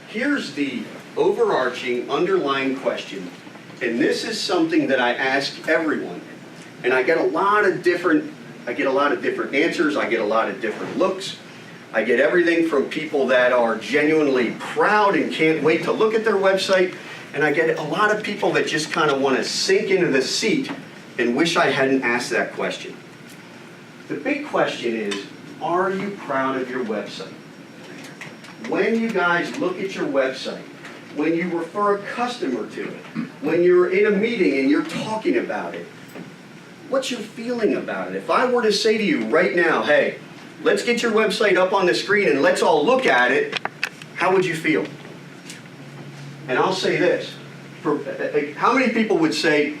here's the overarching, underlying question, and this is something that I ask everyone, and I get a lot of different answers, I get a lot of different looks. I get everything from people that are genuinely proud and can't wait to look at their website, and I get a lot of people that just kind of want to sink into the seat and wish I hadn't asked that question. The big question is, are you proud of your website? When you guys look at your website, when you refer a customer to it, when you're in a meeting and you're talking about it, what's your feeling about it? If I were to say to you right now, hey, let's get your website up on the screen and let's all look at it, how would you feel? And I'll say this, how many people would say,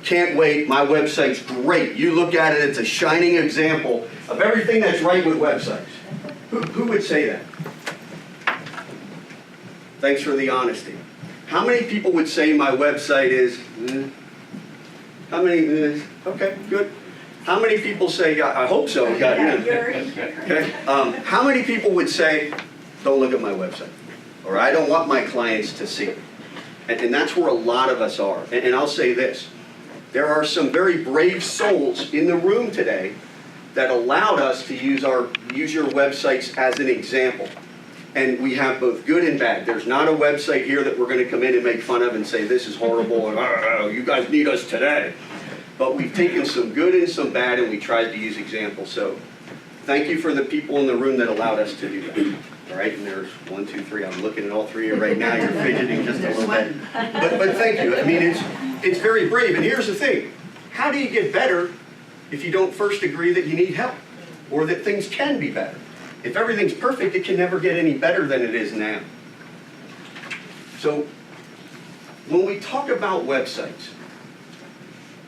can't wait, my website's great. You look at it, it's a shining example of everything that's right with websites. Who would say that? Thanks for the honesty. How many people would say my website is, how many, okay, good. How many people say, I hope so, okay. How many people would say, don't look at my website, or I don't want my clients to see it? And that's where a lot of us are. And I'll say this, there are some very brave souls in the room today that allowed us to use your websites as an example. And we have both good and bad. There's not a website here that we're going to come in and make fun of and say this is horrible and you guys need us today. But we've taken some good and some bad and we tried to use examples. So thank you for the people in the room that allowed us to do that. All right, and there's 1, 2, 3. I'm looking at all three of you right now. You're fidgeting just a little bit. But thank you. I mean, it's very brave. And here's the thing. How do you get better if you don't first agree that you need help or that things can be better? If everything's perfect, it can never get any better than it is now. So when we talk about websites,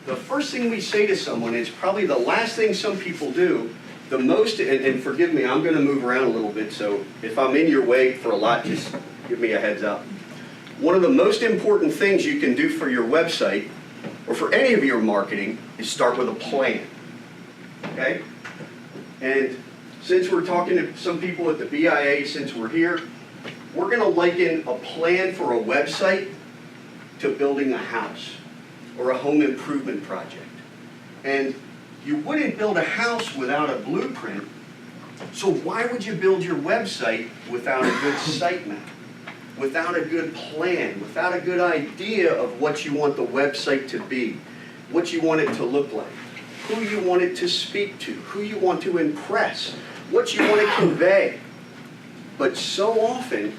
the first thing we say to someone is probably the last thing some people do, the most, and forgive me, I'm going to move around a little bit, so if I'm in your way for a lot, just give me a heads up. One of the most important things you can do for your website, or for any of your marketing, is start with a plan. Okay? And since we're talking to some people at the BIA, since we're here, we're going to liken a plan for a website to building a house or a home improvement project. And you wouldn't build a house without a blueprint, so why would you build your website without a good site map, without a good plan, without a good idea of what you want the website to be, what you want it to look like, who you want it to speak to, who you want to impress, what you want to convey. But so often,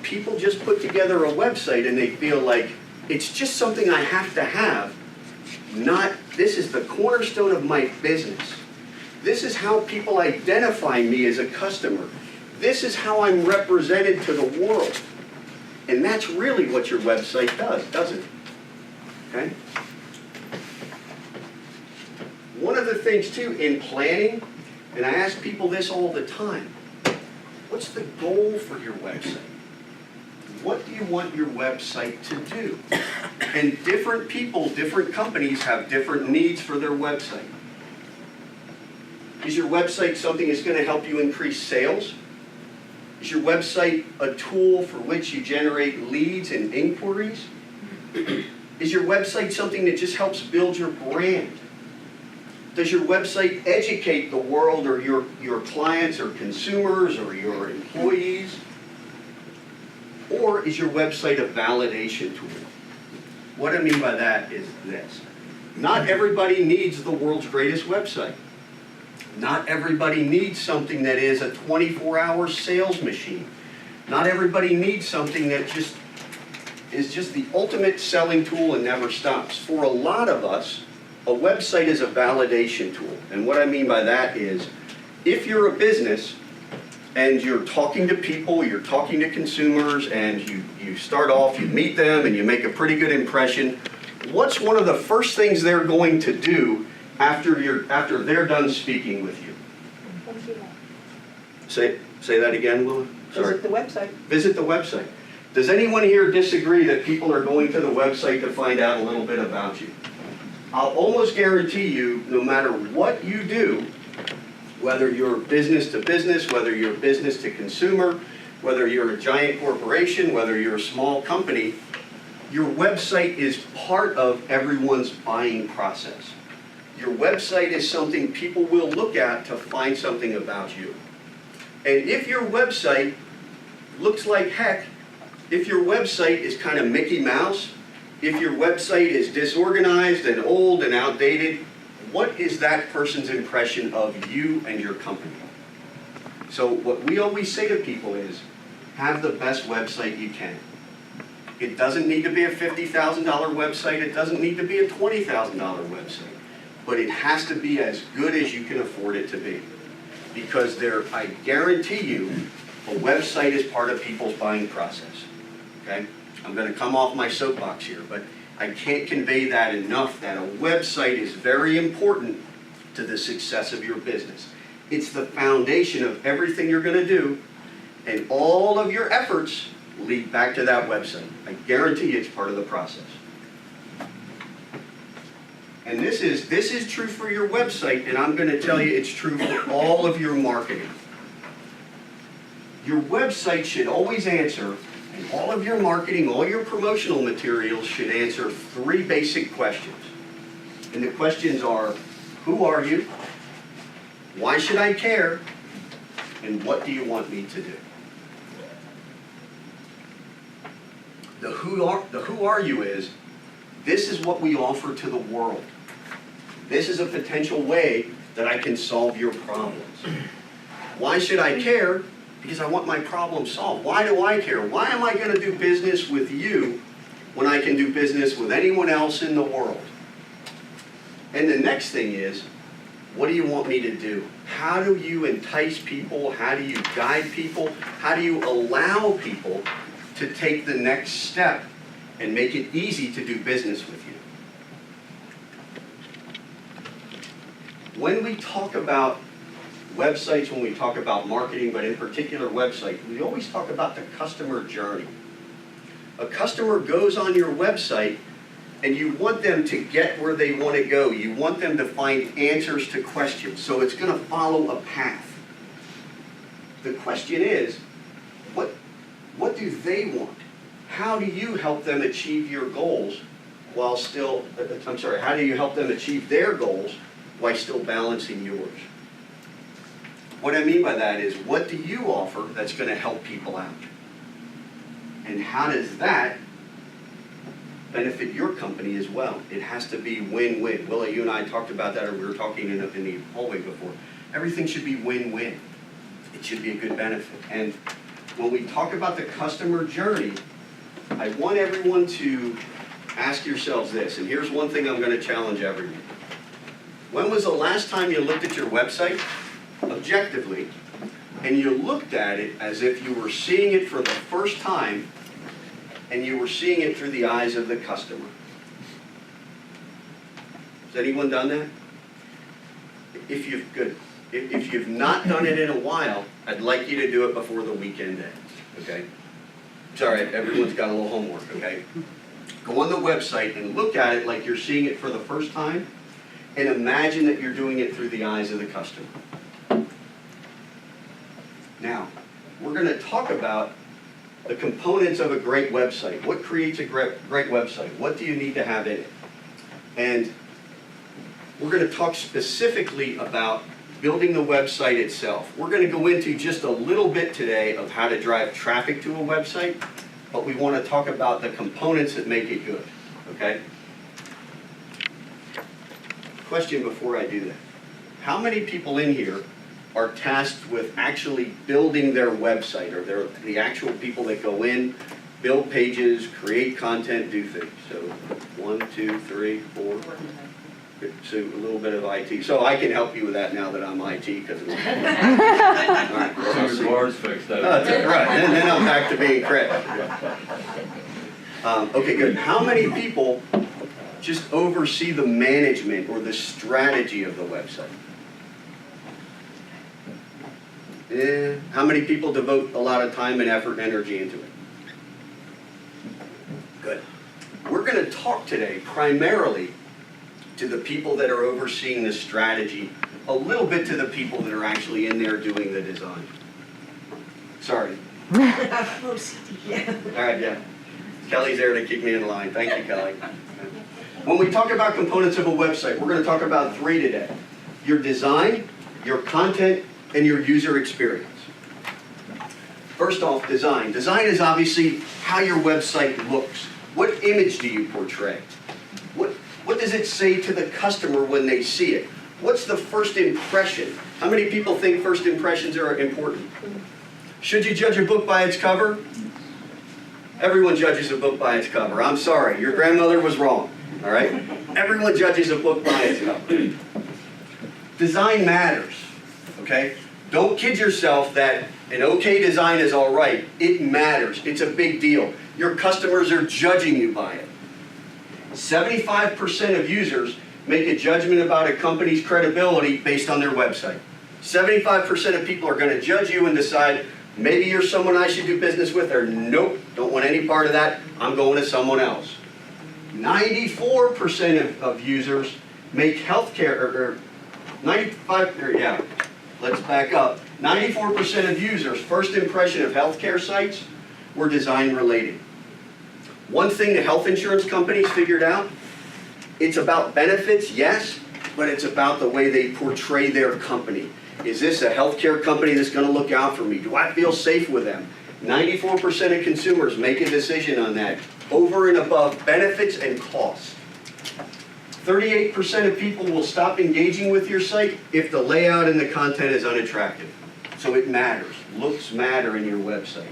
people just put together a website and they feel like it's just something I have to have, not this is the cornerstone of my business. This is how people identify me as a customer. This is how I'm represented to the world. And that's really what your website does, doesn't it? Okay? One of the things too in planning, and I ask people this all the time, what's the goal for your website? What do you want your website to do? And different people, different companies have different needs for their website. Is your website something that's going to help you increase sales? Is your website a tool for which you generate leads and inquiries? Is your website something that just helps build your brand? Does your website educate the world or your clients or consumers or your employees? Or is your website a validation tool? What I mean by that is this. Not everybody needs the world's greatest website. Not everybody needs something that is a 24-hour sales machine. Not everybody needs something that is just the ultimate selling tool and never stops. For a lot of us, a website is a validation tool. And what I mean by that is, if you're a business and you're talking to people, you're talking to consumers, and you start off, you meet them, and you make a pretty good impression, what's one of the first things they're going to do after they're done speaking with you? Say that again, Willa. Sorry. Visit the website. Visit the website. Does anyone here disagree that people are going to the website to find out a little bit about you? I'll almost guarantee you, no matter what you do, whether you're business to business, whether you're business to consumer, Whether you're a giant corporation, whether you're a small company, your website is part of everyone's buying process. Your website is something people will look at to find something about you. And if your website looks like heck, if your website is kind of Mickey Mouse, if your website is disorganized and old and outdated, what is that person's impression of you and your company? So what we always say to people is, have the best website you can. It doesn't need to be a $50,000 website, it doesn't need to be a $20,000 website, but it has to be as good as you can afford it to be. Because I guarantee you, a website is part of people's buying process, okay? I'm going to come off my soapbox here, but I can't convey that enough, that a website is very important to the success of your business. It's the foundation of everything you're going to do, and all of your efforts lead back to that website. I guarantee it's part of the process. And this is true for your website, and I'm going to tell you it's true for all of your marketing. Your website should always answer, and all of your marketing, all your promotional materials should answer 3 basic questions. And the questions are, who are you? Why should I care? And what do you want me to do? The who are you is, this is what we offer to the world. This is a potential way that I can solve your problems. Why should I care? Because I want my problem solved. Why do I care? Why am I going to do business with you when I can do business with anyone else in the world? And the next thing is, what do you want me to do? How do you entice people? How do you guide people? How do you allow people to take the next step and make it easy to do business with you? When we talk about websites, when we talk about marketing, but in particular website, we always talk about the customer journey. A customer goes on your website and you want them to get where they want to go. You want them to find answers to questions. So it's going to follow a path. The question is, what do they want? How do you help them achieve your goals while still, how do you help them achieve their goals while still balancing yours? What I mean by that is, what do you offer that's going to help people out? And how does that benefit your company as well? It has to be win-win. Willa, you and I talked about that, or we were talking in the hallway before. Everything should be win-win. It should be a good benefit. And when we talk about the customer journey, I want everyone to ask yourselves this, and here's one thing I'm going to challenge everyone. When was the last time you looked at your website objectively, and you looked at it as if you were seeing it for the first time, and you were seeing it through the eyes of the customer? Has anyone done that? If you've not done it in a while, I'd like you to do it before the weekend ends, okay? It's all right, everyone's got a little homework, okay? Go on the website and look at it like you're seeing it for the first time, and imagine that you're doing it through the eyes of the customer. Now, we're going to talk about the components of a great website. What creates a great website? What do you need to have in it? And we're going to talk specifically about building the website itself. We're going to go into just a little bit today of how to drive traffic to a website, but we want to talk about the components that make it good, okay? Question before I do that. How many people in here are tasked with actually building their website, or they're the actual people that go in, build pages, create content, do things? So 1, 2, 3, 4. So a little bit of IT. So I can help you with that now that I'm IT, because it's all right. So your bars fixed that. That's it, right. And then I'm back to being credit. Okay, good. How many people just oversee the management or the strategy of the website? How many people devote a lot of time and effort and energy into it? Good. We're going to talk today primarily to the people that are overseeing the strategy, a little bit to the people that are actually in there doing the design. Sorry, OCD, yeah. All right, yeah. Kelly's there to keep me in line. Thank you, Kelly. When we talk about components of a website, we're going to talk about 3 today. Your design, your content, and your user experience. First off, design. Design is obviously how your website looks. What image do you portray? What does it say to the customer when they see it? What's the first impression? How many people think first impressions are important? Should you judge a book by its cover? Everyone judges a book by its cover. I'm sorry, your grandmother was wrong, all right? Everyone judges a book by its cover. Design matters, okay? Don't kid yourself that an okay design is all right. It matters. It's a big deal. Your customers are judging you by it. 75% of users make a judgment about a company's credibility based on their website. 75% of people are going to judge you and decide, maybe you're someone I should do business with, or nope, don't want any part of that, I'm going to someone else. 94% of users make healthcare, let's back up. 94% of users' first impression of healthcare sites were design related. One thing the health insurance companies figured out, it's about benefits, yes, but it's about the way they portray their company. Is this a healthcare company that's going to look out for me? Do I feel safe with them? 94% of consumers make a decision on that, over and above benefits and costs. 38% of people will stop engaging with your site if the layout and the content is unattractive. So it matters. Looks matter in your website.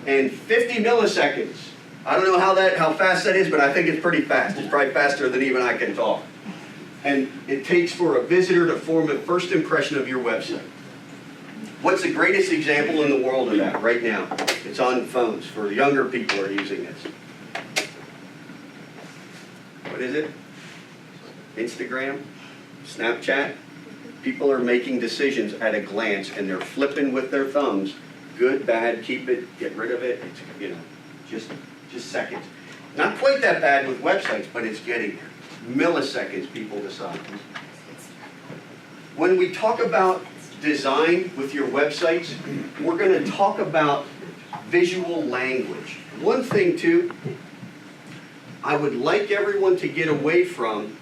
And 50 milliseconds. I don't know how fast that is, but I think it's pretty fast. It's probably faster than even I can talk. And it takes for a visitor to form a first impression of your website. What's the greatest example in the world of that right now? It's on phones. For younger people are using this. What is it? Instagram? Snapchat? People are making decisions at a glance, and they're flipping with their thumbs. Good, bad, keep it, get rid of it. It's, just seconds. Not quite that bad with websites, but it's getting there. Milliseconds people decide. When we talk about design with your websites, we're going to talk about visual language. One thing too, I would like everyone to get away from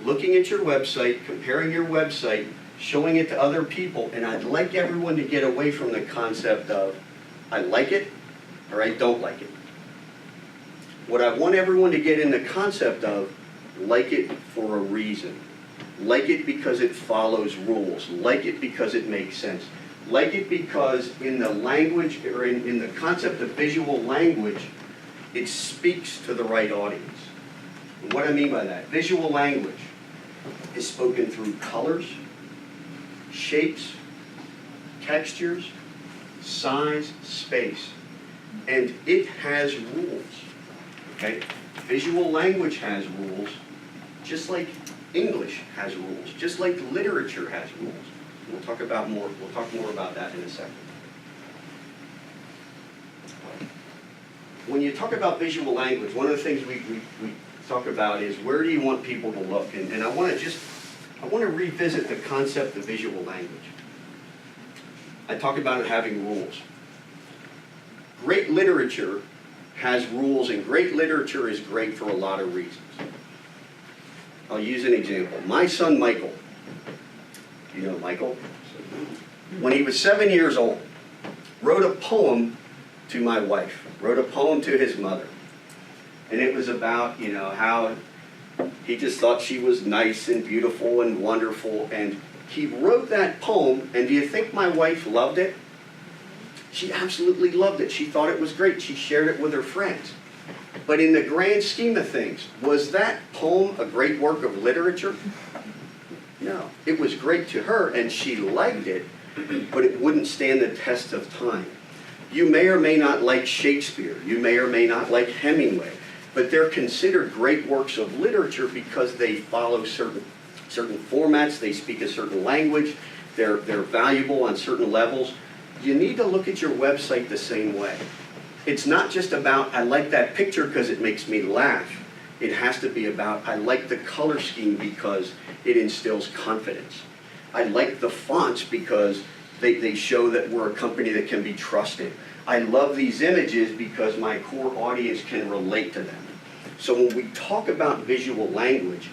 looking at your website, comparing your website, showing it to other people, and I'd like everyone to get away from the concept of, I like it, or I don't like it. What I want everyone to get in the concept of, like it for a reason. Like it because it follows rules. Like it because it makes sense. Like it because in the language, or in the concept of visual language, it speaks to the right audience. And what I mean by that, visual language is spoken through colors, shapes, textures, size, space, and it has rules. Okay? Visual language has rules, just like English has rules, just like literature has rules. We'll talk more about that in a second. When you talk about visual language, one of the things we talk about is where do you want people to look? And I want to revisit the concept of visual language. I talk about it having rules. Great literature has rules, and great literature is great for a lot of reasons. I'll use an example. My son Michael, you know Michael? When he was 7 years old, wrote a poem to my wife, wrote a poem to his mother. And it was about, how he just thought she was nice and beautiful and wonderful. And he wrote that poem, and do you think my wife loved it? She absolutely loved it. She thought it was great. She shared it with her friends. But in the grand scheme of things, was that poem a great work of literature? No. It was great to her, and she liked it, but it wouldn't stand the test of time. You may or may not like Shakespeare. You may or may not like Hemingway. But they're considered great works of literature because they follow certain formats. They speak a certain language. They're valuable on certain levels. You need to look at your website the same way. It's not just about, I like that picture because it makes me laugh. It has to be about, I like the color scheme because it instills confidence. I like the fonts because They show that we're a company that can be trusted. I love these images because my core audience can relate to them. So when we talk about visual language,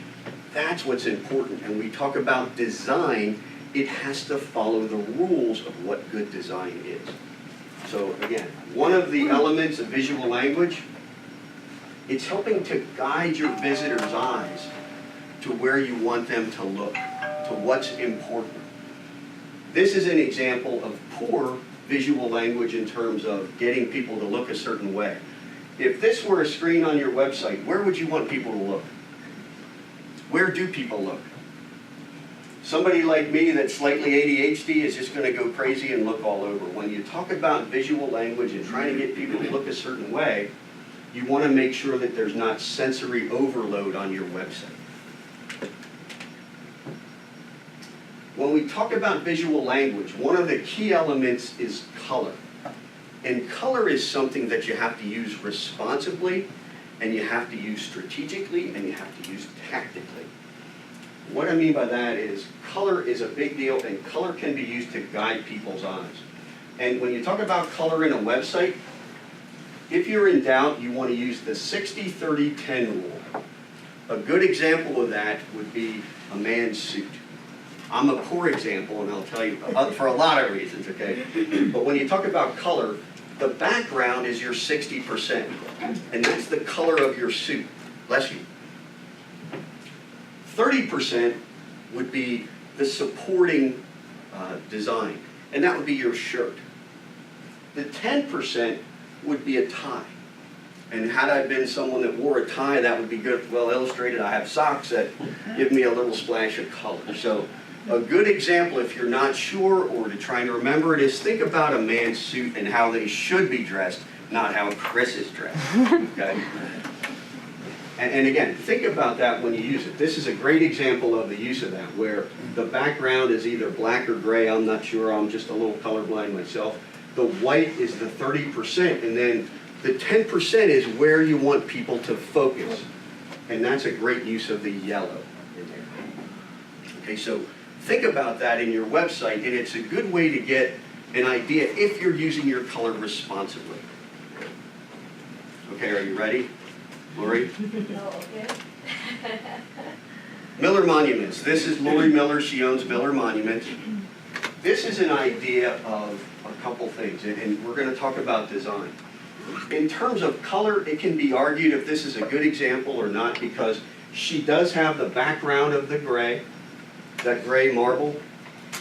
that's what's important. And we talk about design, it has to follow the rules of what good design is. So again, one of the elements of visual language, it's helping to guide your visitor's eyes to where you want them to look, to what's important. This is an example of poor visual language in terms of getting people to look a certain way. If this were a screen on your website, where would you want people to look? Where do people look? Somebody like me that's slightly ADHD is just going to go crazy and look all over. When you talk about visual language and trying to get people to look a certain way, you want to make sure that there's not sensory overload on your website. When we talk about visual language, one of the key elements is color. And color is something that you have to use responsibly, and you have to use strategically, and you have to use tactically. What I mean by that is color is a big deal, and color can be used to guide people's eyes. And when you talk about color in a website, if you're in doubt, you want to use the 60-30-10 rule. A good example of that would be a man's suit. I'm a poor example, and I'll tell you for a lot of reasons, okay? But when you talk about color, the background is your 60%, and that's the color of your suit. Bless you. 30% would be the supporting design, and that would be your shirt. The 10% would be a tie. And had I been someone that wore a tie, that would be good, well illustrated. I have socks that give me a little splash of color. So a good example, if you're not sure or to trying to remember it, is think about a man's suit and how they should be dressed, not how Chris is dressed. Okay? And again, think about that when you use it. This is a great example of the use of that, where the background is either black or gray. I'm not sure. I'm just a little colorblind myself. The white is the 30%, and then the 10% is where you want people to focus. And that's a great use of the yellow in there. Okay, so think about that in your website, and it's a good way to get an idea if you're using your color responsibly. Okay, are you ready? Lori? Oh, okay. Miller Monuments. This is Lori Miller. She owns Miller Monuments. This is an idea of a couple things, and we're going to talk about design. In terms of color, it can be argued if this is a good example or not, because she does have the background of the gray, that gray marble.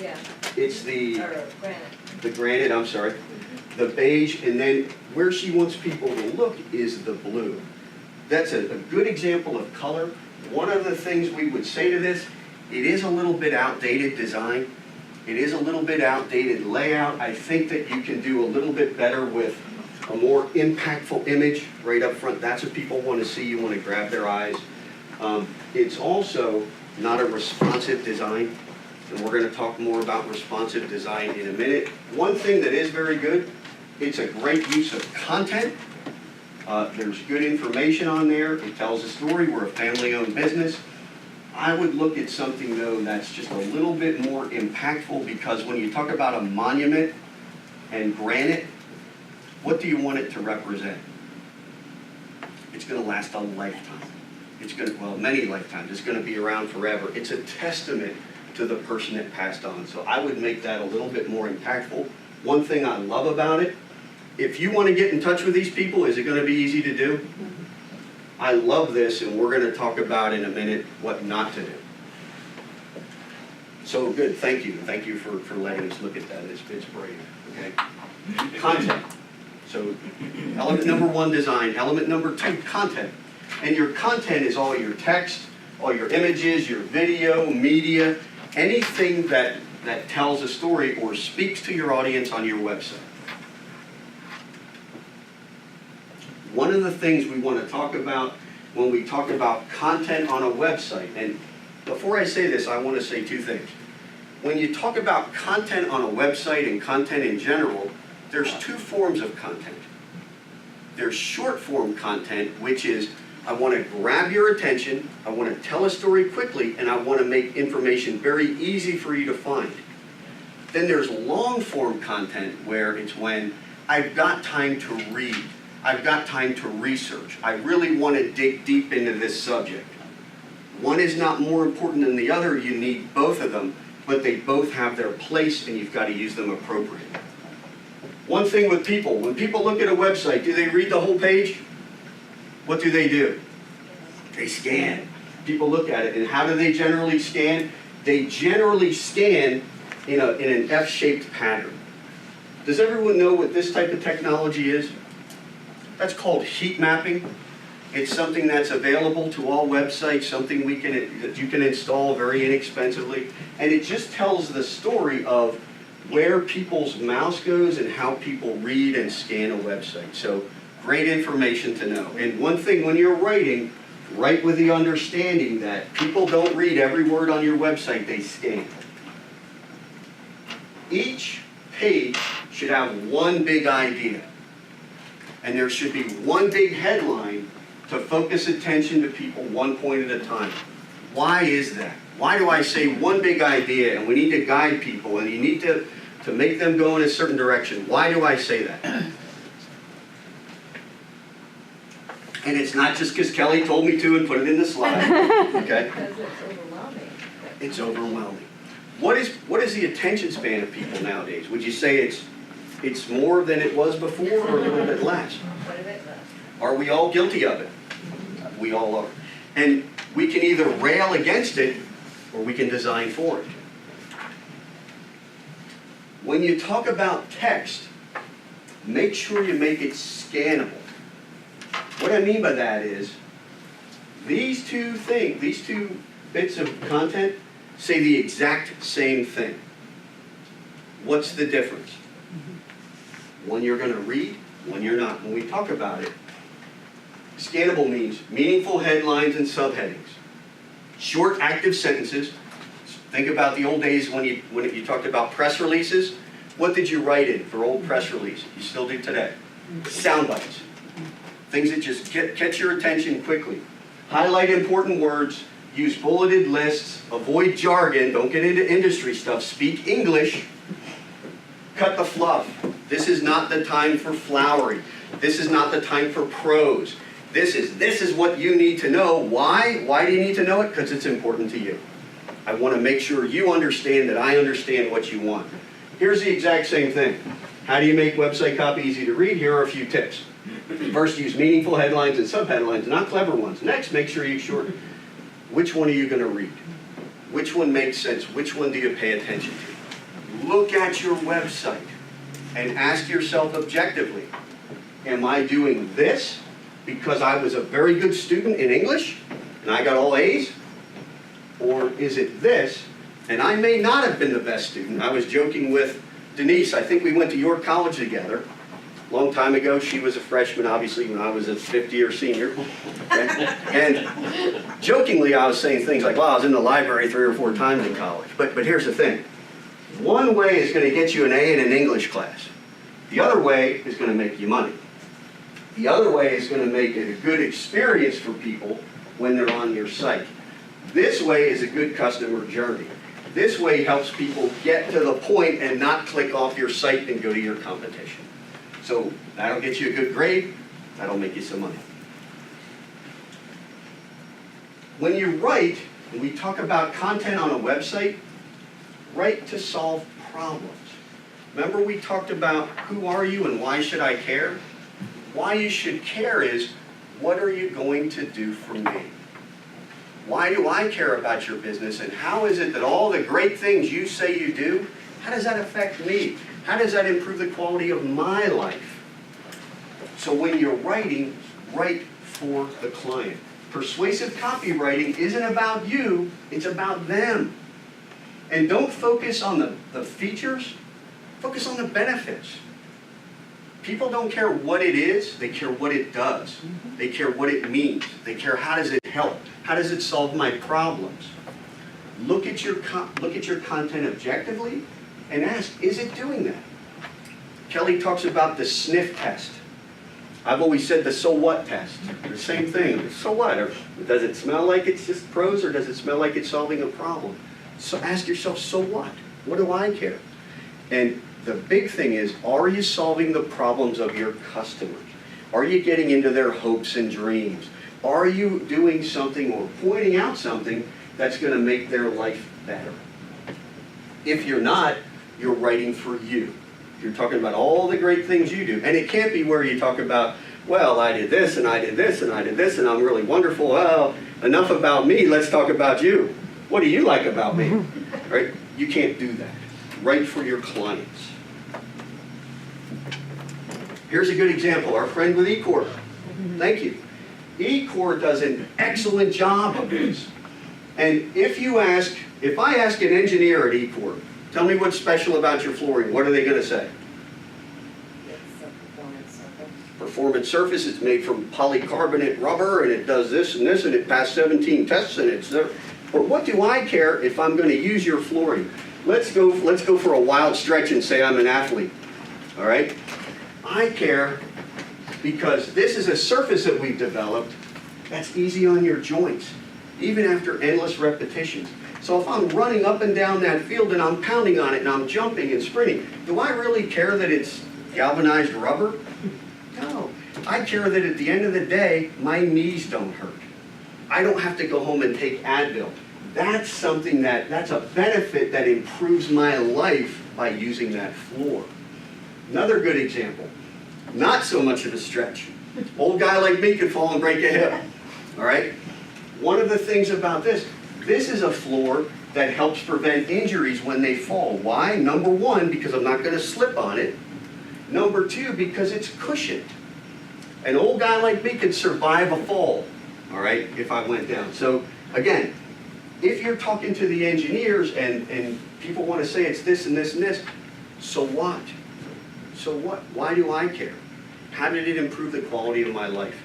Yeah. It's the Granite. granite, I'm sorry, the beige, and then where she wants people to look is the blue. That's a good example of color. One of the things we would say to this, it is a little bit outdated design. It is a little bit outdated layout. I think that you can do a little bit better with a more impactful image right up front. That's what people want to see. You want to grab their eyes. It's also not a responsive design, and we're going to talk more about responsive design in a minute. One thing that is very good, it's a great use of content. There's good information on there. It tells a story. We're a family-owned business. I would look at something, though, that's just a little bit more impactful, because when you talk about a monument and granite, what do you want it to represent? It's going to last a lifetime. It's going to, well, many lifetimes. It's going to be around forever. It's a testament to the person that passed on. So I would make that a little bit more impactful. One thing I love about it, if you want to get in touch with these people, is it going to be easy to do? I love this, and we're going to talk about in a minute what not to do. So good, thank you. Thank you for letting us look at that. It's brave, okay? Content. So element number one, design. Element number two, content. And your content is all your text, all your images, your video, media, anything that tells a story or speaks to your audience on your website. One of the things we want to talk about when we talk about content on a website, and before I say this, I want to say two things. When you talk about content on a website and content in general, there's two forms of content. There's short form content, which is I want to grab your attention, I want to tell a story quickly, and I want to make information very easy for you to find. Then there's long form content where it's when I've got time to read, I've got time to research, I really want to dig deep into this subject. One is not more important than the other, you need both of them, but they both have their place and you've got to use them appropriately. One thing with people, when people look at a website, do they read the whole page? What do? They scan. People look at it, and how do they generally scan? They generally scan in an F-shaped pattern. Does everyone know what this type of technology is? That's called heat mapping. It's something that's available to all websites, something that you can install very inexpensively, and it just tells the story of where people's mouse goes and how people read and scan a website. So great information to know. And one thing when you're writing, write with the understanding that people don't read every word on your website, they scan. Each page should have one big idea. And there should be one big headline to focus attention to people one point at a time. Why is that? Why do I say one big idea and we need to guide people and you need to make them go in a certain direction? Why do I say that? And it's not just because Kelly told me to and put it in the slide, okay? Because it's overwhelming. It's overwhelming. What is the attention span of people nowadays? Would you say it's more than it was before or a little bit less? Quite a bit less. Are we all guilty of it? We all are. And we can either rail against it or we can design for it. When you talk about text, make sure you make it scannable. What I mean by that is, these two bits of content say the exact same thing. What's the difference? One you're going to read, one you're not. When we talk about it, scannable means meaningful headlines and subheadings, short active sentences. Think about the old days when you talked about press releases. What did you write in for old press releases? You still do today. Sound bites. Things that just catch your attention quickly. Highlight important words. Use bulleted lists. Avoid jargon. Don't get into industry stuff. Speak English. Cut the fluff. This is not the time for flowery. This is not the time for prose. This is what you need to know. Why? Why do you need to know it? Because it's important to you. I want to make sure you understand that I understand what you want. Here's the exact same thing. How do you make website copy easy to read? Here are a few tips. First, use meaningful headlines and subheadlines, not clever ones. Next, make sure you shorten. Which one are you going to read? Which one makes sense? Which one do you pay attention to? Look at your website and ask yourself objectively, am I doing this because I was a very good student in English and I got all A's? Or is it this, and I may not have been the best student. I was joking with Denise. I think we went to York College together a long time ago. She was a freshman, obviously, when I was a 50 or senior. And jokingly, I was saying things like, well, I was in the library 3 or 4 times in college. But here's the thing. One way is going to get you an A in an English class. The other way is going to make you money. The other way is going to make it a good experience for people when they're on your site. This way is a good customer journey. This way helps people get to the point and not click off your site and go to your competition. So that'll get you a good grade. That'll make you some money. When you write, when we talk about content on a website, write to solve problems. Remember we talked about who are you and why should I care? Why you should care is, what are you going to do for me? Why do I care about your business, and how is it that all the great things you say you do, how does that affect me? How does that improve the quality of my life? So when you're writing, write for the client. Persuasive copywriting isn't about you, it's about them. And don't focus on the features, focus on the benefits. People don't care what it is, they care what it does. They care what it means. They care how does it help? How does it solve my problems? Look at your content objectively and ask, is it doing that? Kelly talks about the sniff test. I've always said the so what test. The same thing. So what? Or does it smell like it's just prose, or does it smell like it's solving a problem? So ask yourself, so what? What do I care? And the big thing is, are you solving the problems of your customers? Are you getting into their hopes and dreams? Are you doing something or pointing out something that's going to make their life better? If you're not, you're writing for you. You're talking about all the great things you do. And it can't be where you talk about, well, I did this, and I did this, and I did this, and I'm really wonderful. Well, enough about me, let's talk about you. What do you like about me? Right? You can't do that. Write for your clients. Here's a good example, our friend with eCore. Thank you. eCore does an excellent job of this. And if I ask an engineer at eCore, tell me what's special about your flooring, what are they going to say? It's a performance surface. Performance surface, it's made from polycarbonate rubber, and it does this, and it passed 17 tests, and it's there. But what do I care if I'm going to use your flooring? Let's go for a wild stretch and say I'm an athlete, all right? I care because this is a surface that we've developed that's easy on your joints, even after endless repetitions. So if I'm running up and down that field and I'm pounding on it and I'm jumping and sprinting, do I really care that it's galvanized rubber? No. I care that at the end of the day, my knees don't hurt. I don't have to go home and take Advil. That's something that's a benefit that improves my life by using that floor. Another good example, not so much of a stretch. Old guy like me could fall and break a hip, all right? One of the things about this is a floor that helps prevent injuries when they fall. Why? Number one, because I'm not going to slip on it. Number two, because it's cushioned. An old guy like me could survive a fall, all right, if I went down. So again, if you're talking to the engineers and people want to say it's this and this and this, so what? So what? Why do I care? How did it improve the quality of my life?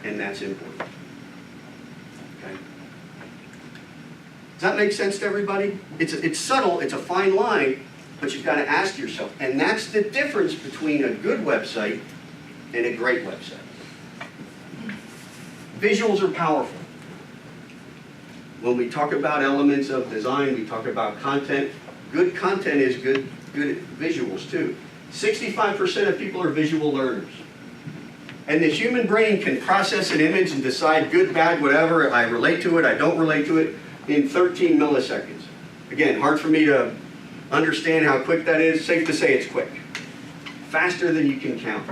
And that's important. Okay? Does that make sense to everybody? It's subtle, it's a fine line, but you've got to ask yourself. And that's the difference between a good website and a great website. Visuals are powerful. When we talk about elements of design, we talk about content. Good content is good visuals too. 65% of people are visual learners. And the human brain can process an image and decide good, bad, whatever, I relate to it, I don't relate to it, in 13 milliseconds. Again, hard for me to understand how quick that is. Safe to say it's quick. Faster than you can count.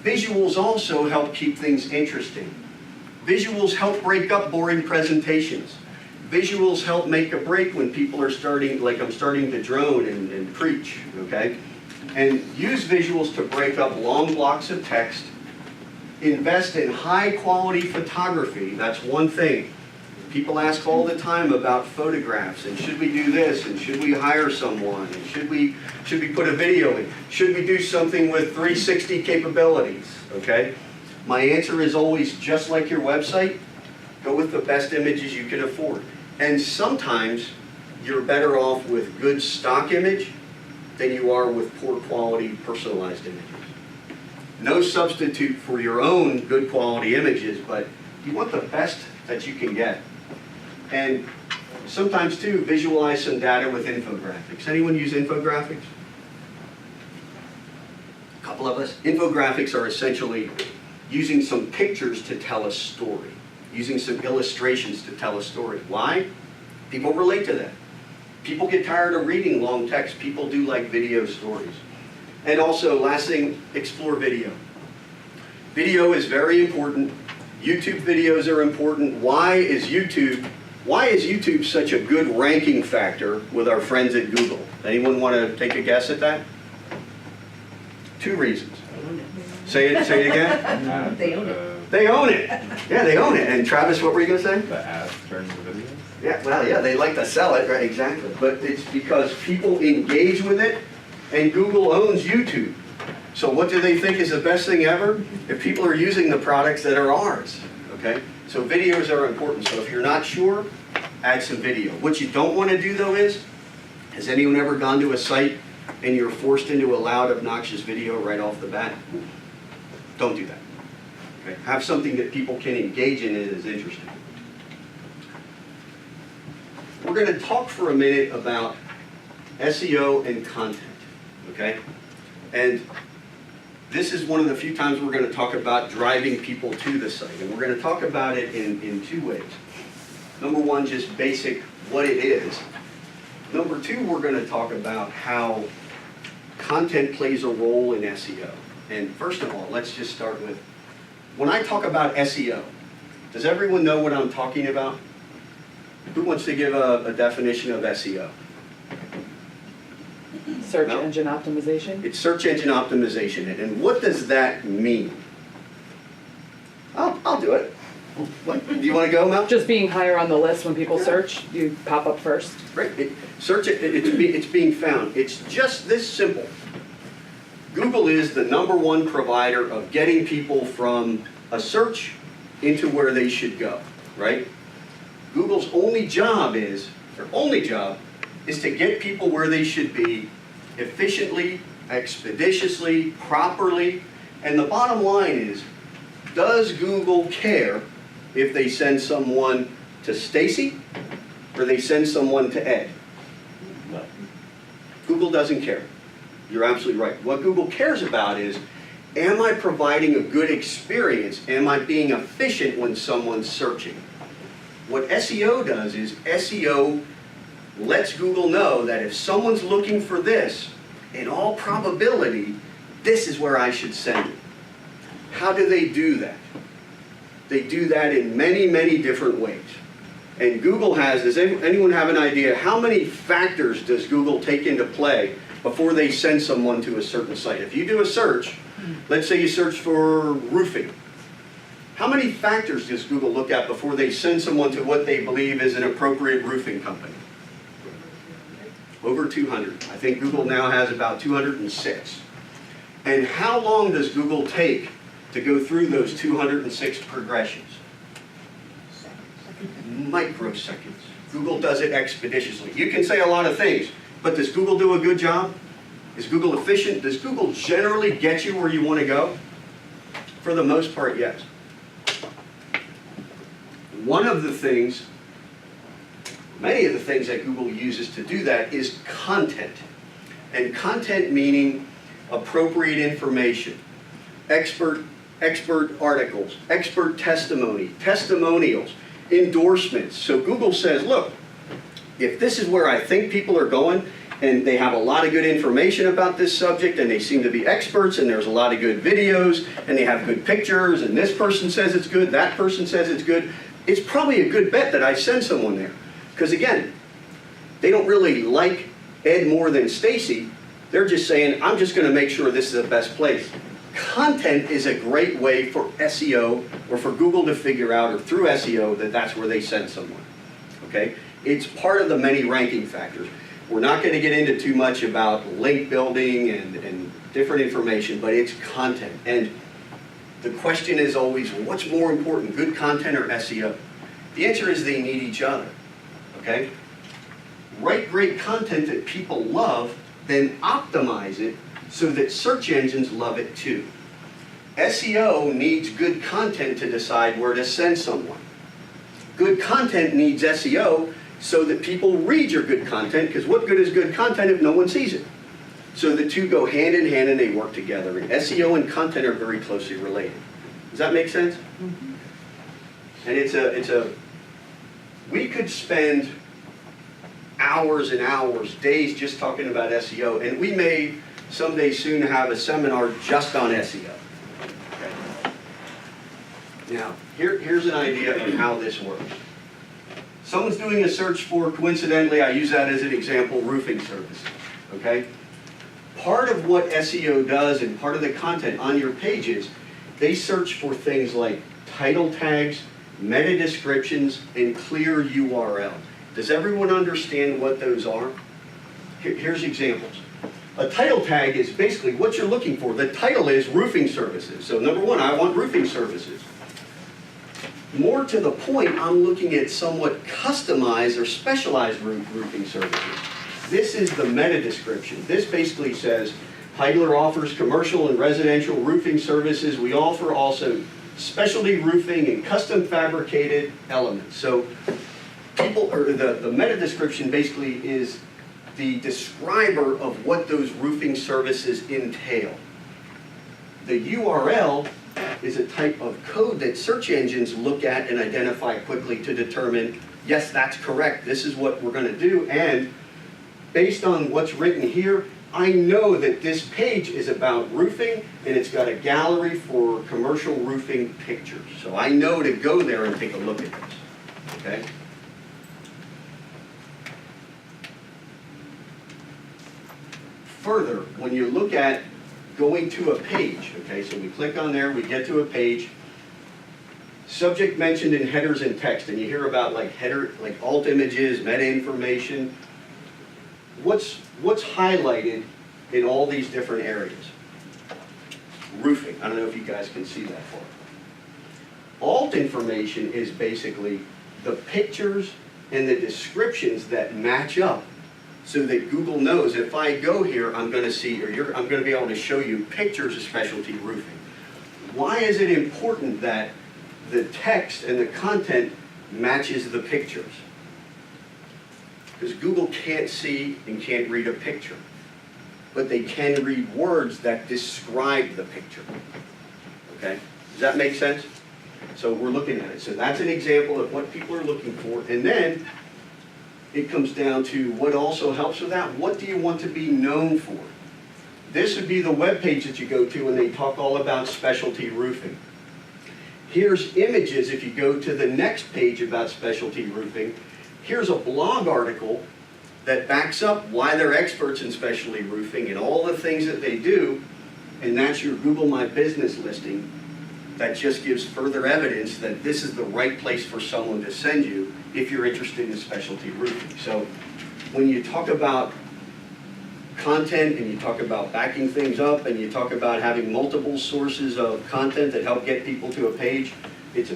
Visuals also help keep things interesting. Visuals help break up boring presentations. Visuals help make a break when people are starting, like I'm starting to drone and preach, okay? And use visuals to break up long blocks of text. Invest in high quality photography. That's one thing. People ask all the time about photographs and should we do this and should we hire someone and should we put a video in? Should we do something with 360 capabilities, okay? My answer is always, just like your website, go with the best images you can afford. And sometimes you're better off with good stock image than you are with poor quality personalized images. No substitute for your own good quality images, but you want the best that you can get. And sometimes too, visualize some data with infographics. Anyone use infographics? A couple of us. Infographics are essentially using some pictures to tell a story, using some illustrations to tell a story. Why? People relate to that. People get tired of reading long text. People do like video stories. And also, last thing, explore video. Video is very important. YouTube videos are important. Why is YouTube such a good ranking factor with our friends at Google? Anyone want to take a guess at that? 2 reasons. Say it again. They own it. They own it. Yeah, they own it. And Travis, what were you going to say? The ads turn into videos? Yeah, well, yeah, they like to sell it, right? Exactly. But it's because people engage with it, and Google owns YouTube. So what do they think is the best thing ever? If people are using the products that are ours, okay? So videos are important. So if you're not sure, add some video. What you don't want to do, though, is, has anyone ever gone to a site and you're forced into a loud, obnoxious video right off the bat? Don't do that. Okay? Have something that people can engage in and is interesting. We're going to talk for a minute about SEO and content, okay? And this is one of the few times we're going to talk about driving people to the site. And we're going to talk about it in two ways. Number one, just basic what it is. Number two, we're going to talk about how content plays a role in SEO. And first of all, let's just start with, when I talk about SEO, does everyone know what I'm talking about? Who wants to give a definition of SEO? Search No? engine optimization? It's search engine optimization. And what does that mean? I'll do it. What, do you want to go, Mel? Just being higher on the list when people search, you pop up first? Right. It's being found. It's just this simple. Google is the #1 provider of getting people from a search into where they should go, right? Google's only job is to get people where they should be efficiently, expeditiously, properly. And the bottom line is, does Google care if they send someone to Stacy or they send someone to Ed? No. Google doesn't care. You're absolutely right. What Google cares about is, am I providing a good experience? Am I being efficient when someone's searching? What SEO does is SEO lets Google know that if someone's looking for this, in all probability, this is where I should send it. How do they do that? They do that in many, many different ways. And Google does anyone have an idea, how many factors does Google take into play before they send someone to a certain site? If you do a search, let's say you search for roofing. How many factors does Google look at before they send someone to what they believe is an appropriate roofing company? Over 200. I think Google now has about 206. And how long does Google take to go through those 206 progressions? Microseconds. Google does it expeditiously. You can say a lot of things, but does Google do a good job? Is Google efficient? Does Google generally get you where you want to go? For the most part, yes. One of the things, many of the things that Google uses to do that is content. And content meaning appropriate information, expert articles, expert testimony, testimonials, endorsements. So Google says, look, if this is where I think people are going, and they have a lot of good information about this subject, and they seem to be experts, and there's a lot of good videos, and they have good pictures, and this person says it's good, that person says it's good, it's probably a good bet that I send someone there. Because again, they don't really like Ed more than Stacy. They're just saying, I'm just going to make sure this is the best place. Content is a great way for SEO, or for Google to figure out, or through SEO, that that's where they send someone. Okay? It's part of the many ranking factors. We're not going to get into too much about link building and different information, but it's content. And the question is always, what's more important, good content or SEO? The answer is they need each other. Okay? Write great content that people love, then optimize it so that search engines love it too. SEO needs good content to decide where to send someone. Good content needs SEO so that people read your good content, because what good is good content if no one sees it? So the two go hand in hand and they work together. And SEO and content are very closely related. Does that make sense? Mm-hmm. And we could spend hours and hours, days just talking about SEO, and we may someday soon have a seminar just on SEO. Okay. Now, here's an idea of how this works. Someone's doing a search for, coincidentally, I use that as an example, roofing services. Okay? Part of what SEO does and part of the content on your pages, they search for things like title tags, meta descriptions, and clear URL. Does everyone understand what those are? Here's examples. A title tag is basically what you're looking for. The title is roofing services. So number one, I want roofing services. More to the point, I'm looking at somewhat customized or specialized roofing services. This is the meta description. This basically says, Heidler offers commercial and residential roofing services. We offer also specialty roofing and custom fabricated elements. So the meta description basically is the describer of what those roofing services entail. The URL is a type of code that search engines look at and identify quickly to determine, yes, that's correct, this is what we're going to do, and based on what's written here, I know that this page is about roofing and it's got a gallery for commercial roofing pictures. So I know to go there and take a look at this, okay? Further, when you look at going to a page, okay, so we click on there, we get to a page, subject mentioned in headers and text, and you hear about like alt images, meta information. What's highlighted in all these different areas? Roofing. I don't know if you guys can see that far. Alt information is basically the pictures and the descriptions that match up so that Google knows if I go here, I'm going to see, or I'm going to be able to show you pictures of specialty roofing. Why is it important that the text and the content matches the pictures? Because Google can't see and can't read a picture, but they can read words that describe the picture. Okay? Does that make sense? So we're looking at it. So that's an example of what people are looking for. And then it comes down to what also helps with that. What do you want to be known for? This would be the web page that you go to when they talk all about specialty roofing. Here's images if you go to the next page about specialty roofing. Here's a blog article that backs up why they're experts in specialty roofing and all the things that they do, and that's your Google My Business listing. That just gives further evidence that this is the right place for someone to send you if you're interested in specialty roofing. So when you talk about content and you talk about backing things up and you talk about having multiple sources of content that help get people to a page, it's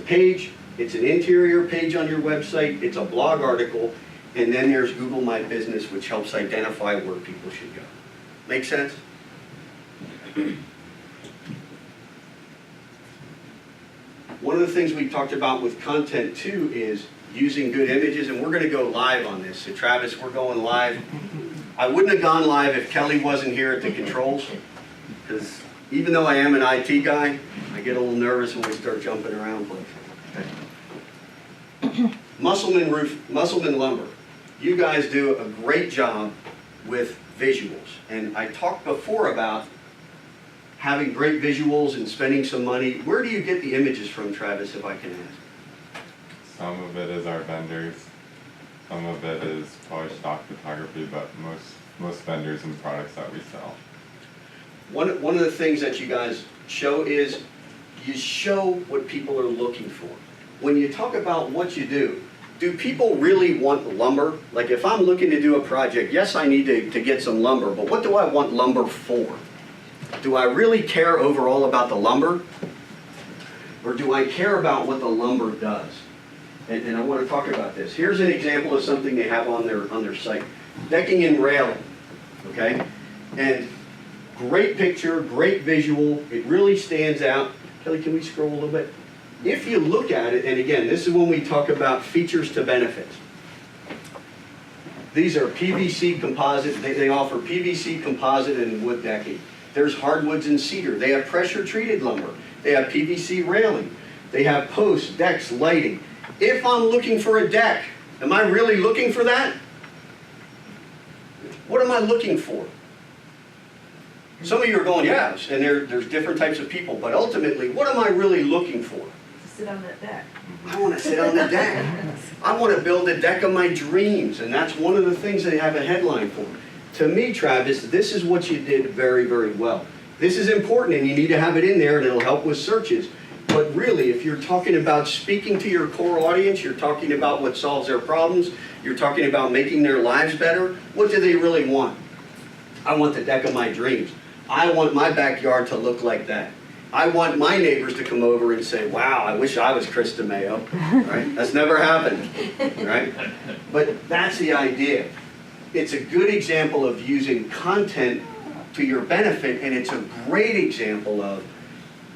an interior page on your website, it's a blog article, and then there's Google My Business, which helps identify where people should go. Make sense? One of the things we talked about with content too is using good images, and we're going to go live on this. So Travis, we're going live. I wouldn't have gone live if Kelly wasn't here at the controls, because even though I am an IT guy, I get a little nervous when we start jumping around places. Okay. Musselman Lumber. You guys do a great job with visuals, and I talked before about having great visuals and spending some money. Where do you get the images from, Travis, if I can ask? Some of it is our vendors. Some of it is probably stock photography, but most vendors and products that we sell. One of the things that you guys show is you show what people are looking for. When you talk about what you do people really want lumber? Like if I'm looking to do a project, yes, I need to get some lumber, but what do I want lumber for? Do I really care overall about the lumber? Or do I care about what the lumber does? And I want to talk about this. Here's an example of something they have on their site. Decking and railing, okay? And great picture, great visual. It really stands out. Kelly, can we scroll a little bit? If you look at it, and again, this is when we talk about features to benefits. These are PVC composite. They offer PVC composite and wood decking. There's hardwoods and cedar. They have pressure treated lumber. They have PVC railing. They have posts, decks, lighting. If I'm looking for a deck, am I really looking for that? What am I looking for? Some of you are going, yes, and there's different types of people, but ultimately, what am I really looking for? To sit on that deck. I want to sit on the deck. I want to build a deck of my dreams, and that's one of the things they have a headline for. To me, Travis, this is what you did very, very well. This is important, and you need to have it in there, and it'll help with searches. But really, if you're talking about speaking to your core audience, you're talking about what solves their problems, you're talking about making their lives better, what do they really want? I want the deck of my dreams. I want my backyard to look like that. I want my neighbors to come over and say, wow, I wish I was Chris DeMeo. Right? That's never happened. Right? But that's the idea. It's a good example of using content to your benefit, and it's a great example of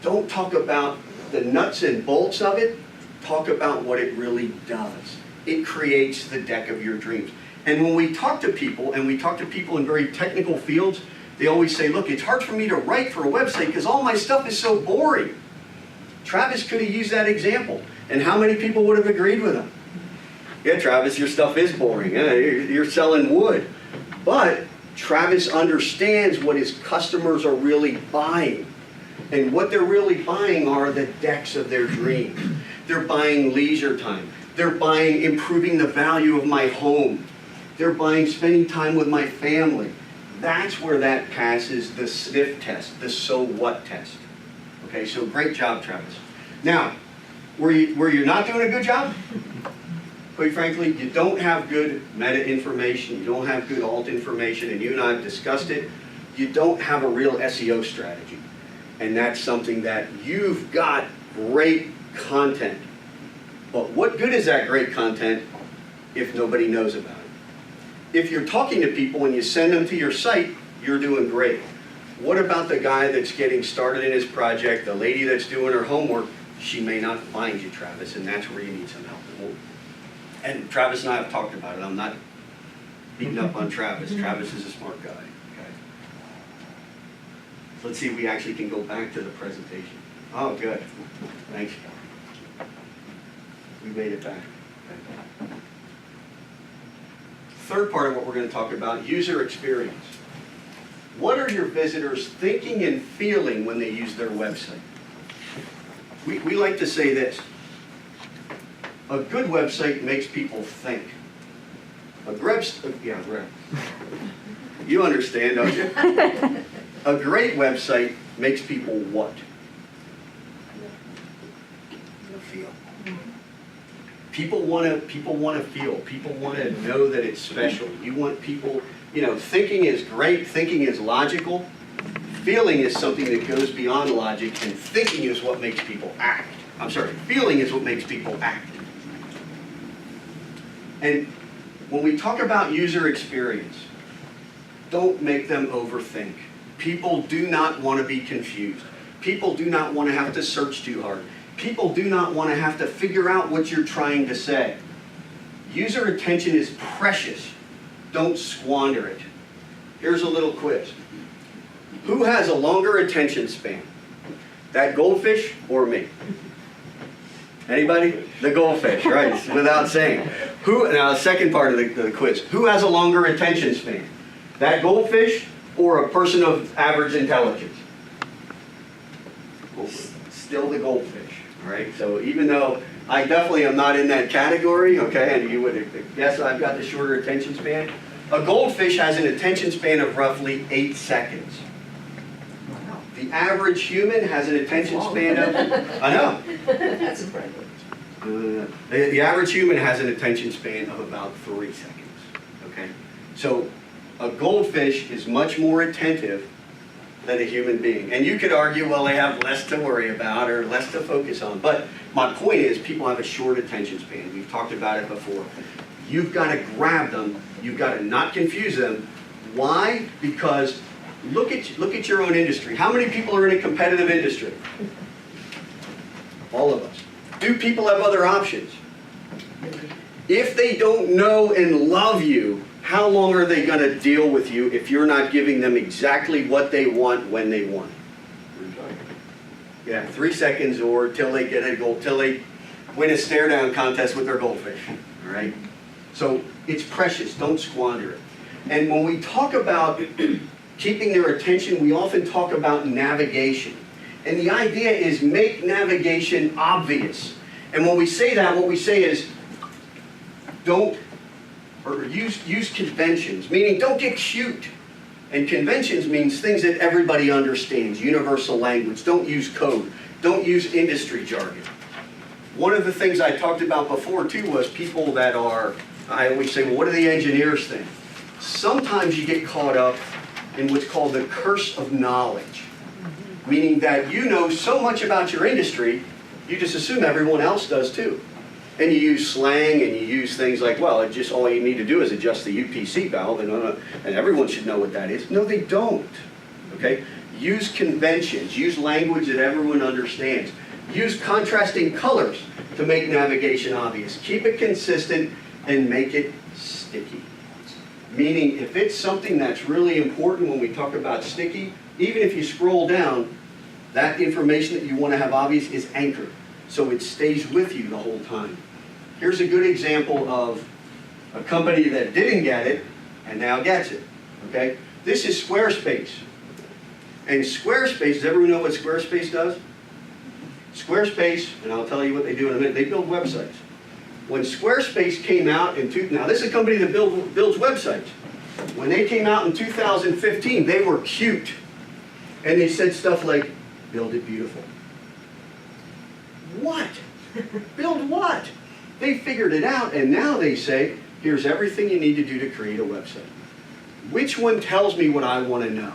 don't talk about the nuts and bolts of it, talk about what it really does. It creates the deck of your dreams. And when we talk to people, and we talk to people in very technical fields, they always say, look, it's hard for me to write for a website because all my stuff is so boring. Travis could have used that example. And how many people would have agreed with him? Yeah, Travis, your stuff is boring. Yeah, you're selling wood. But Travis understands what his customers are really buying. And what they're really buying are the decks of their dreams. They're buying leisure time. They're buying improving the value of my home. They're buying spending time with my family. That's where that passes the sniff test, the so what test. Okay, so great job, Travis. Now, where you're not doing a good job, quite frankly, you don't have good meta information, you don't have good alt information, and you and I have discussed it, you don't have a real SEO strategy. And that's something that you've got great content. But what good is that great content if nobody knows about it? If you're talking to people and you send them to your site, you're doing great. What about the guy that's getting started in his project, the lady that's doing her homework? She may not find you, Travis, and that's where you need some help. And Travis and I have talked about it. I'm not beating up on Travis. Travis is a smart guy. Okay. Let's see if we actually can go back to the presentation. Oh, good. Thanks. We made it back. Okay. Third part of what we're going to talk about, user experience. What are your visitors thinking and feeling when they use their website? We like to say this. A good website makes people think. You understand, don't you? A great website makes people what? Feel. People want to feel. People want to know that it's special. You want people, thinking is great. Thinking is logical. Feeling is something that goes beyond logic, and thinking is what makes people act. Feeling is what makes people act. And when we talk about user experience, don't make them overthink. People do not want to be confused. People do not want to have to search too hard. People do not want to have to figure out what you're trying to say. User attention is precious. Don't squander it. Here's a little quiz. Who has a longer attention span? That goldfish or me? Anybody? The goldfish, right? Without saying. Now, the second part of the quiz. Who has a longer attention span? That goldfish or a person of average intelligence? Still the goldfish, all right? So even though I definitely am not in that category, okay, and you would guess I've got the shorter attention span, a goldfish has an attention span of roughly 8 seconds. The average human has an attention span of, I know. That's impressive. The average human has an attention span of about 3 seconds, okay? So a goldfish is much more attentive than a human being. And you could argue, well, they have less to worry about or less to focus on. But my point is, people have a short attention span. We've talked about it before. You've got to grab them. You've got to not confuse them. Why? Because look at your own industry. How many people are in a competitive industry? All of us. Do people have other options? If they don't know and love you, how long are they going to deal with you if you're not giving them exactly what they want when they want it? Yeah, 3 seconds or till they get a gold, till they win a stare down contest with their goldfish. All right. So it's precious. Don't squander it. And when we talk about keeping their attention, we often talk about navigation. And the idea is make navigation obvious. And when we say that, what we say is use conventions, meaning don't get cute. And conventions means things that everybody understands, universal language. Don't use code. Don't use industry jargon. One of the things I talked about before too was people that are, I always say, well, what do the engineers think? Sometimes you get caught up in what's called the curse of knowledge. Meaning that you know so much about your industry, you just assume everyone else does too. And you use slang and you use things like, well, just all you need to do is adjust the UPC valve and everyone should know what that is. No, they don't. Okay? Use conventions. Use language that everyone understands. Use contrasting colors to make navigation obvious. Keep it consistent and make it sticky. Meaning, if it's something that's really important when we talk about sticky, even if you scroll down, that information that you want to have obvious is anchored, so it stays with you the whole time. Here's a good example of a company that didn't get it and now gets it, okay? This is Squarespace. And Squarespace, does everyone know what Squarespace does? Squarespace, and I'll tell you what they do in a minute, they build websites. When Squarespace came out now this is a company that builds websites. When they came out in 2015, they were cute. And they said stuff like, build it beautiful. What? Build what? They figured it out, and now they say, here's everything you need to do to create a website. Which one tells me what I want to know?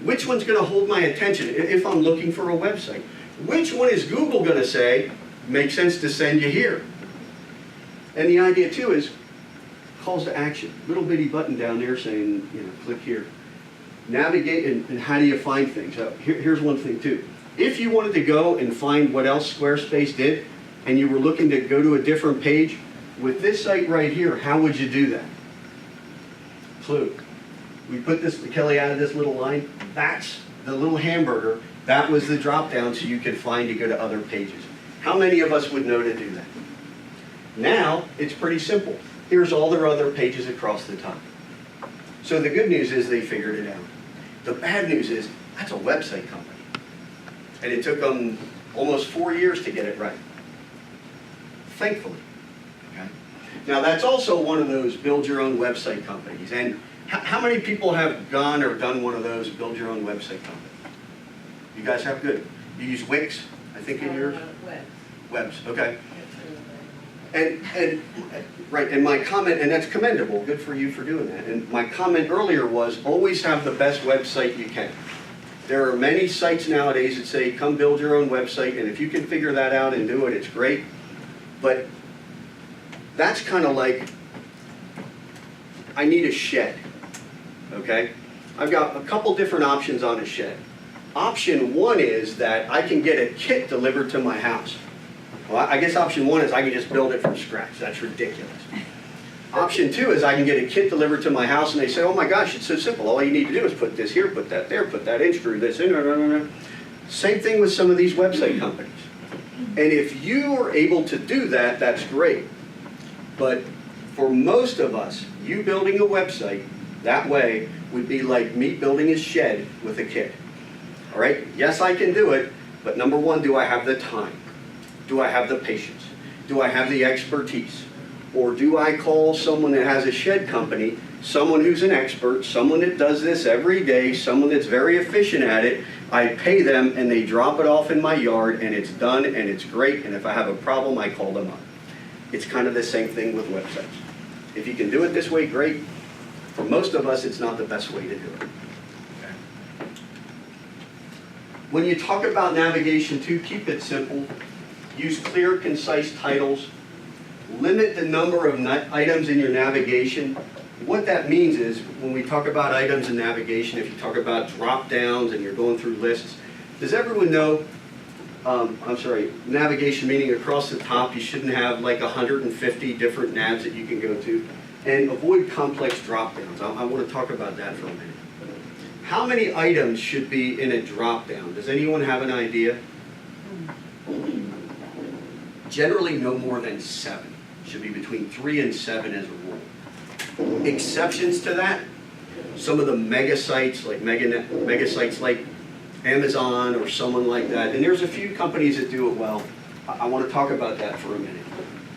Which one's going to hold my attention if I'm looking for a website? Which one is Google going to say, makes sense to send you here? And the idea too is calls to action. Little bitty button down there saying, click here. Navigate, and how do you find things? Here's one thing too. If you wanted to go and find what else Squarespace did, and you were looking to go to a different page, with this site right here, how would you do that? Clue. We put this, Kelly added this little line. That's the little hamburger. That was the drop down so you could find to go to other pages. How many of us would know to do that? Now, it's pretty simple. Here's all their other pages across the top. So the good news is they figured it out. The bad news is that's a website company. And it took them almost 4 years to get it right. Thankfully. Okay? Now that's also one of those build your own website companies. And how many people have gone or done one of those build your own website companies? You guys have good. You use Wix, I think in yours? Webs, okay. And right, and my comment, and that's commendable, good for you for doing that. And my comment earlier was always have the best website you can. There are many sites nowadays that say come build your own website, and if you can figure that out and do it, it's great. But that's kind of like, I need a shed, okay? I've got a couple different options on a shed. Option one is that I can get a kit delivered to my house. Well, I guess option one is I can just build it from scratch. That's ridiculous. Option two is I can get a kit delivered to my house and they say, oh my gosh, it's so simple. All you need to do is put this here, put that there, put that in, screw this in. Same thing with some of these website companies. And if you are able to do that, that's great. But for most of us, you building a website that way would be like me building a shed with a kit. All right? Yes, I can do it, but number one, do I have the time? Do I have the patience? Do I have the expertise? Or do I call someone that has a shed company, someone who's an expert, someone that does this every day, someone that's very efficient at it, I pay them and they drop it off in my yard and it's done and it's great, and if I have a problem, I call them up. It's kind of the same thing with websites. If you can do it this way, great. For most of us, it's not the best way to do it. Okay. When you talk about navigation too, keep it simple. Use clear, concise titles. Limit the number of items in your navigation. What that means is, when we talk about items in navigation, if you talk about drop downs and you're going through lists, does everyone know, navigation meaning across the top, you shouldn't have like 150 different navs that you can go to. And avoid complex drop downs. I want to talk about that for a minute. How many items should be in a drop down? Does anyone have an idea? Generally no more than 7. Should be between 3 and 7 as a rule. Exceptions to that, some of the mega sites like mega sites like Amazon or someone like that, and there's a few companies that do it well. I want to talk about that for a minute.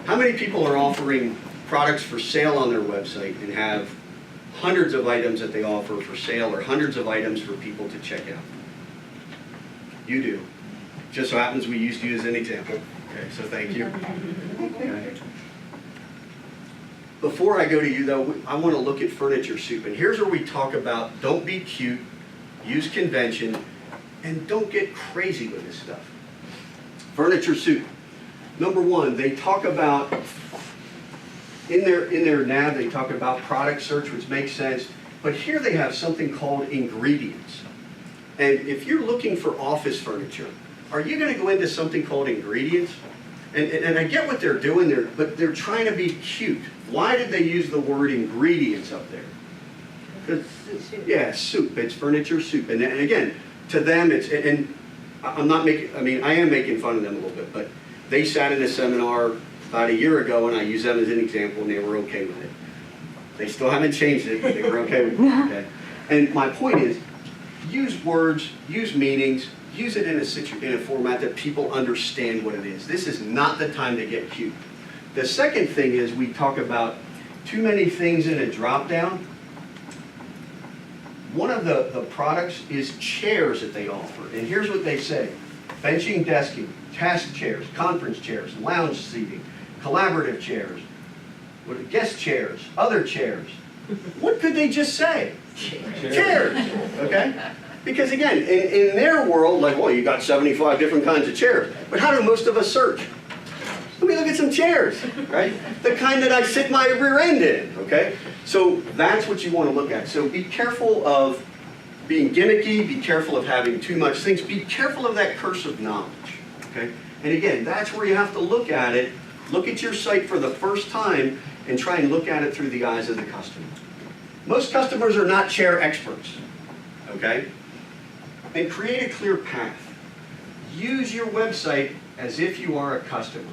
How many people are offering products for sale on their website and have hundreds of items that they offer for sale or hundreds of items for people to check out? You do. Just so happens we used you as an example. Okay, so thank you. Okay. Before I go to you though, I want to look at furniture soup. And here's where we talk about don't be cute, use convention, and don't get crazy with this stuff. Furniture soup. Number one, they talk about, in their nav, they talk about product search, which makes sense. But here they have something called ingredients. And if you're looking for office furniture, are you going to go into something called ingredients? And I get what they're doing there, but they're trying to be cute. Why did they use the word ingredients up there? Yeah, soup, it's furniture soup. And again, to them, it's, and I'm not making, I mean, I am making fun of them a little bit, but they sat in a seminar about a year ago, and I used them as an example, and they were okay with it. They still haven't changed it, but they were okay with it, okay? And my point is, use words, use meanings, use it in a format that people understand what it is. This is not the time to get cute. The second thing is we talk about too many things in a drop-down. One of the products is chairs that they offer. And here's what they say: benching, desking, task chairs, conference chairs, lounge seating, collaborative chairs, guest chairs, other chairs. What could they just say? Chairs, okay? Because again, in their world, like, well, you got 75 different kinds of chairs. But how do most of us search? Let me look at some chairs, right? The kind that I sit my rear end in, okay? So that's what you want to look at. So be careful of being gimmicky, be careful of having too much things, be careful of that curse of knowledge, okay? And again, that's where you have to look at it. Look at your site for the first time and try and look at it through the eyes of the customer. Most customers are not chair experts, okay? And create a clear path. Use your website as if you are a customer.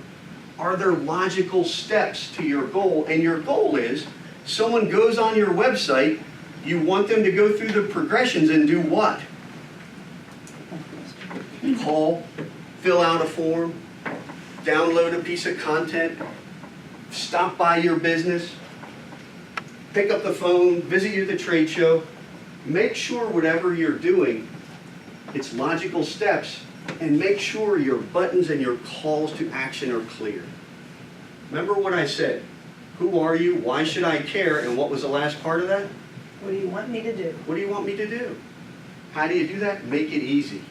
Are there logical steps to your goal? And your goal is, someone goes on your website, you want them to go through the progressions and do what? Call, fill out a form, download a piece of content, stop by your business, pick up the phone, visit you at the trade show. Make sure whatever you're doing, it's logical steps, and make sure your buttons and your calls to action are clear. Remember what I said. Who are you? Why should I care? And what was the last part of that? What do you want me to do? What do you want me to do? How do you do that? Make it easy.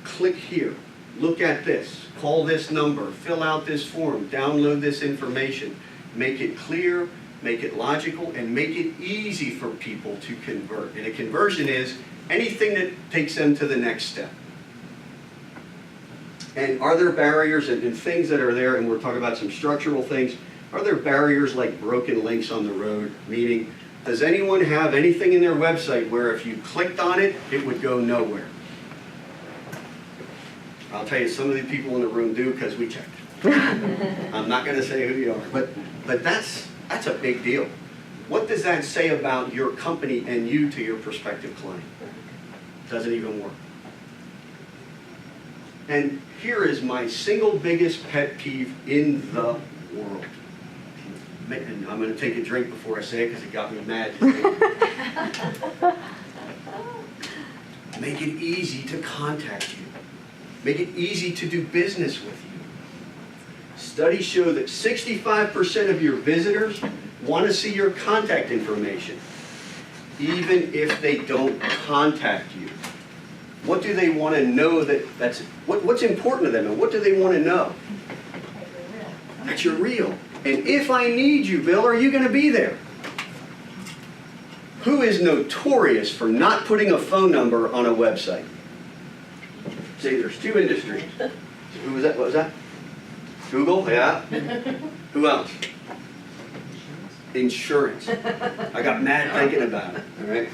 Click here. Look at this. Call this number. Fill out this form. Download this information. Make it clear, make it logical, and make it easy for people to convert. And a conversion is anything that takes them to the next step. And are there barriers and things that are there, and we're talking about some structural things, are there barriers like broken links on the road? Meaning, does anyone have anything in their website where if you clicked on it, it would go nowhere? I'll tell you, some of the people in the room do because we checked. I'm not going to say who you are, but that's a big deal. What does that say about your company and you to your prospective client? Doesn't even work. And here is my single biggest pet peeve in the world. And I'm going to take a drink before I say it because it got me mad. Make it easy to contact you. Make it easy to do business with you. Studies show that 65% of your visitors want to see your contact information, even if they don't contact you. What do they want to know what's important to them, and what do they want to know? That you're real. And if I need you, Bill, are you going to be there? Who is notorious for not putting a phone number on a website? See, there's two industries. Who was that? What was that? Google? Yeah. Who else? Insurance. I got mad thinking about it. All right.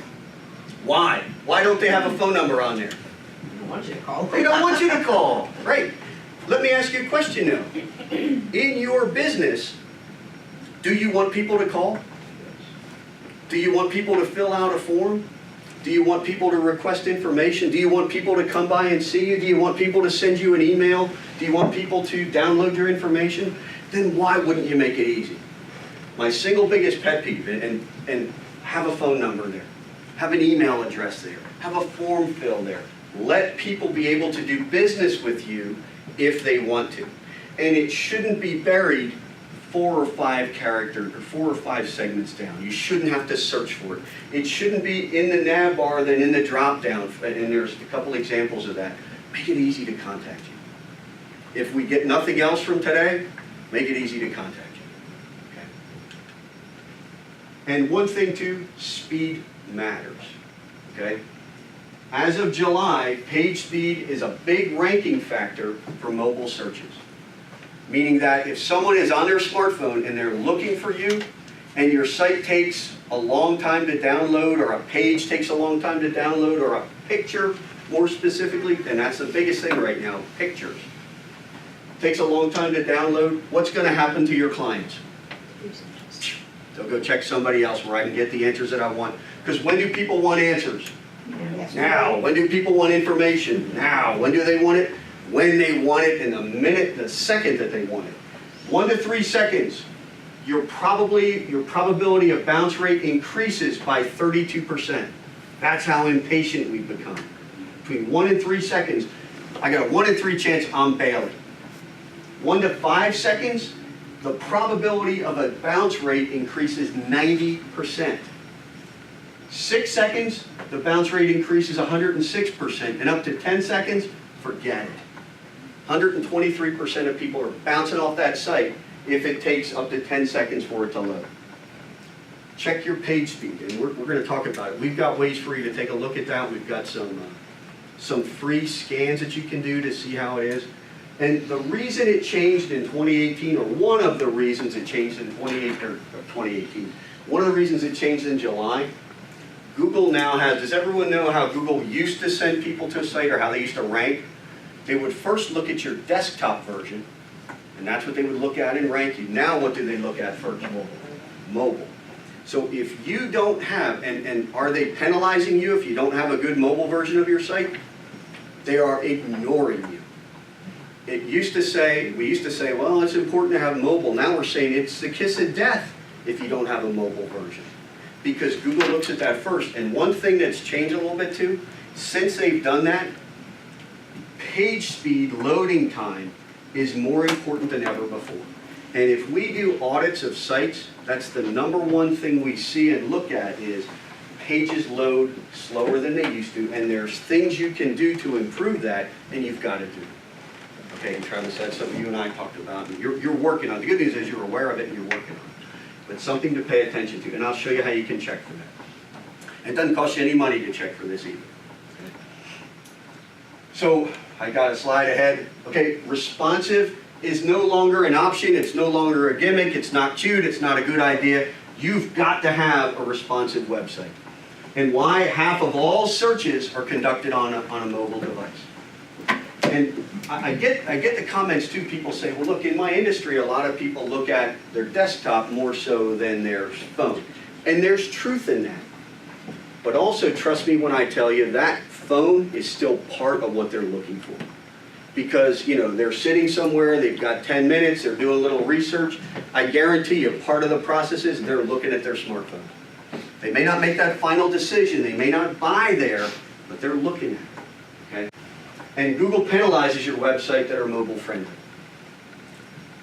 Why? Why don't they have a phone number on there? I don't want you to call. They don't want you to call. Right. Let me ask you a question now. In your business, do you want people to call? Do you want people to fill out a form? Do you want people to request information? Do you want people to come by and see you? Do you want people to send you an email? Do you want people to download your information? Then why wouldn't you make it easy? My single biggest pet peeve, and have a phone number there. Have an email address there. Have a form fill there. Let people be able to do business with you if they want to. And it shouldn't be buried 4 or 5 characters or 4 or 5 segments down. You shouldn't have to search for it. It shouldn't be in the nav bar, then in the drop down. And there's a couple examples of that. Make it easy to contact you. If we get nothing else from today, make it easy to contact you. Okay? And one thing too, speed matters. Okay? As of July, page speed is a big ranking factor for mobile searches. Meaning that if someone is on their smartphone and they're looking for you, and your site takes a long time to download, or a page takes a long time to download, or a picture more specifically, and that's the biggest thing right now, pictures. Takes a long time to download, what's going to happen to your clients? They'll go check somebody else where I can get the answers that I want. Because when do people want answers? Now. When do people want information? Now. When do they want it? When they want it, in the minute, the second that they want it. 1 to 3 seconds, your probability of bounce rate increases by 32%. That's how impatient we've become. Between 1 and 3 seconds, I got a 1 in 3 chance I'm bailing. 1 to 5 seconds, the probability of a bounce rate increases 90%. 6 seconds, the bounce rate increases 106%. And up to 10 seconds, forget it. 123% of people are bouncing off that site if it takes up to 10 seconds for it to load. Check your page speed, and we're going to talk about it. We've got ways for you to take a look at that. We've got some free scans that you can do to see how it is. And the reason it changed in 2018, or one of the reasons it changed in 2018, one of the reasons it changed in July, Google now has, does everyone know how Google used to send people to a site, or how they used to rank? They would first look at your desktop version, and that's what they would look at and rank you. Now what do they look at first? Mobile. So if you don't have, and are they penalizing you if you don't have a good mobile version of your site? They are ignoring you. We used to say, well, it's important to have mobile. Now we're saying it's the kiss of death if you don't have a mobile version. Because Google looks at that first. And one thing that's changed a little bit too, since they've done that, page speed, loading time, is more important than ever before. And if we do audits of sites, that's the #1 thing we see and look at is pages load slower than they used to, and there's things you can do to improve that, and you've got to do it. Okay, and Travis, that's something you and I talked about, and you're working on it. The good news is you're aware of it and you're working on it. But something to pay attention to, and I'll show you how you can check for that. It doesn't cost you any money to check for this either. Okay. So, I got a slide ahead. Okay, responsive is no longer an option, it's no longer a gimmick, it's not cute, it's not a good idea. You've got to have a responsive website. And why? Half of all searches are conducted on a mobile device. And I get the comments too, people say, well look, in my industry a lot of people look at their desktop more so than their phone. And there's truth in that. But also trust me when I tell you that phone is still part of what they're looking for. Because, you know, they're sitting somewhere, they've got 10 minutes, they're doing a little research. I guarantee you part of the process is they're looking at their smartphone. They may not make that final decision, they may not buy there, but they're looking at it, okay? And Google penalizes your website that are mobile friendly.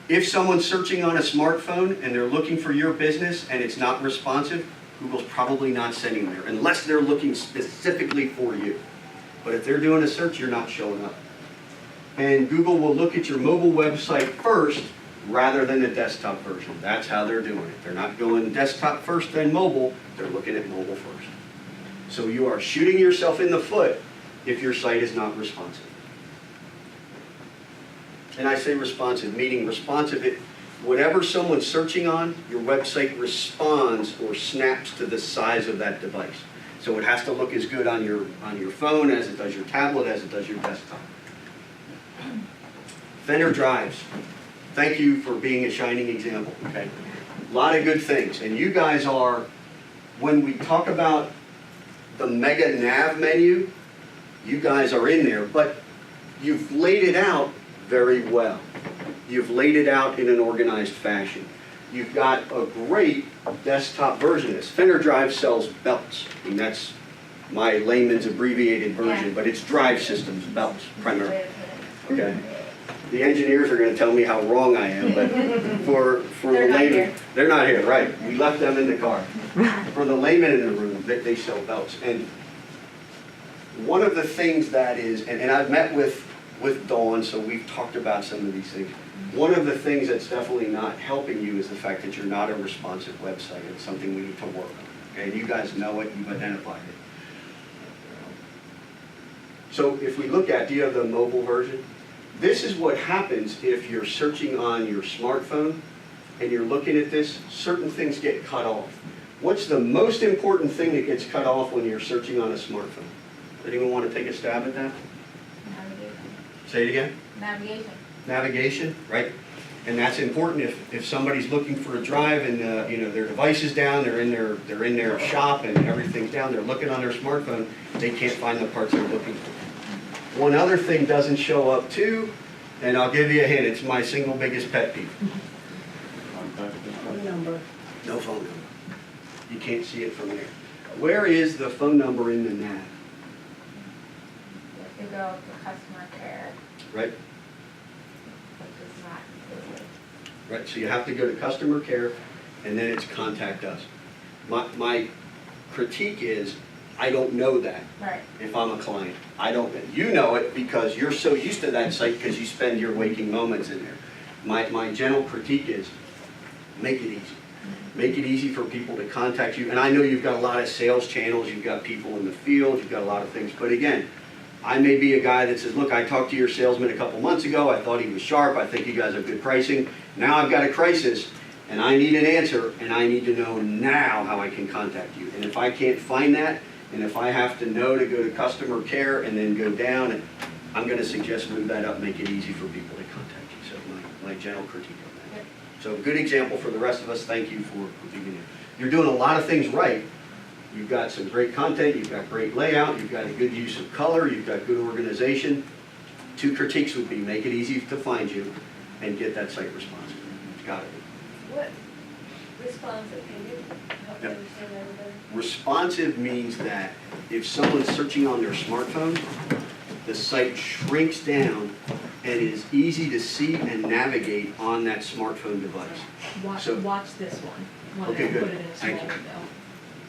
If someone's searching on a smartphone and they're looking for your business and it's not responsive, Google's probably not sending there, unless they're looking specifically for you. But if they're doing a search, you're not showing up. And Google will look at your mobile website first rather than the desktop version. That's how they're doing it. They're not going desktop first, then mobile. They're looking at mobile first. So you are shooting yourself in the foot if your site is not responsive. And I say responsive, meaning responsive, whatever someone's searching on, your website responds or snaps to the size of that device. So it has to look as good on your phone as it does your tablet, as it does your desktop. Vendor drives. Thank you for being a shining example, okay? A lot of good things. And you guys are, when we talk about the mega nav menu, you guys are in there, but you've laid it out very well. You've laid it out in an organized fashion. You've got a great desktop version of this. Vendor Drive sells belts. I mean, that's my layman's abbreviated version, but it's drive systems, belts, primarily. Okay. The engineers are going to tell me how wrong I am, but for the layman, they're not here, right? We left them in the car. For the layman in the room, they sell belts. And one of the things that is, and I've met with Dawn, so we've talked about some of these things. One of the things that's definitely not helping you is the fact that you're not a responsive website. It's something we need to work on. Okay, you guys know it, you've identified it. So if we look at, do you have the mobile version? This is what happens if you're searching on your smartphone and you're looking at this, certain things get cut off. What's the most important thing that gets cut off when you're searching on a smartphone? Anyone want to take a stab at that? Navigation. Say it again. Navigation. Navigation, right? And that's important if somebody's looking for a drive and their device is down, they're in their shop and everything's down, they're looking on their smartphone, they can't find the parts they're looking for. One other thing doesn't show up too, and I'll give you a hint, it's my single biggest pet peeve. Phone number. No phone number. You can't see it from there. Where is the phone number in the nav? If you go to customer care, Right? which is not included. Right, so you have to go to customer care, and then it's contact us. My critique is, I don't know that Right. if I'm a client. I don't, you know it because you're so used to that site because you spend your waking moments in there. My general critique is, make it easy. Make it easy for people to contact you. And I know you've got a lot of sales channels, you've got people in the field, you've got a lot of things. But again, I may be a guy that says, look, I talked to your salesman a couple months ago, I thought he was sharp, I think you guys have good pricing. Now I've got a crisis, and I need an answer, and I need to know now how I can contact you. And if I can't find that, and if I have to know to go to customer care and then go down, and I'm going to suggest move that up, make it easy for people to contact you. So my general critique on that. Yep. So a good example for the rest of us. Thank you for being here. You're doing a lot of things right. You've got some great content, you've got great layout, you've got a good use of color, you've got good organization. Two critiques would be make it easy to find you and get that site responsive. Got it. What, responsive, can you help me Yep. understand that a bit? Responsive means that if someone's searching on their smartphone, the site shrinks down and is easy to see and navigate on that smartphone device. So- Watch this one. When Okay, I good. put it in a small Thank you. window.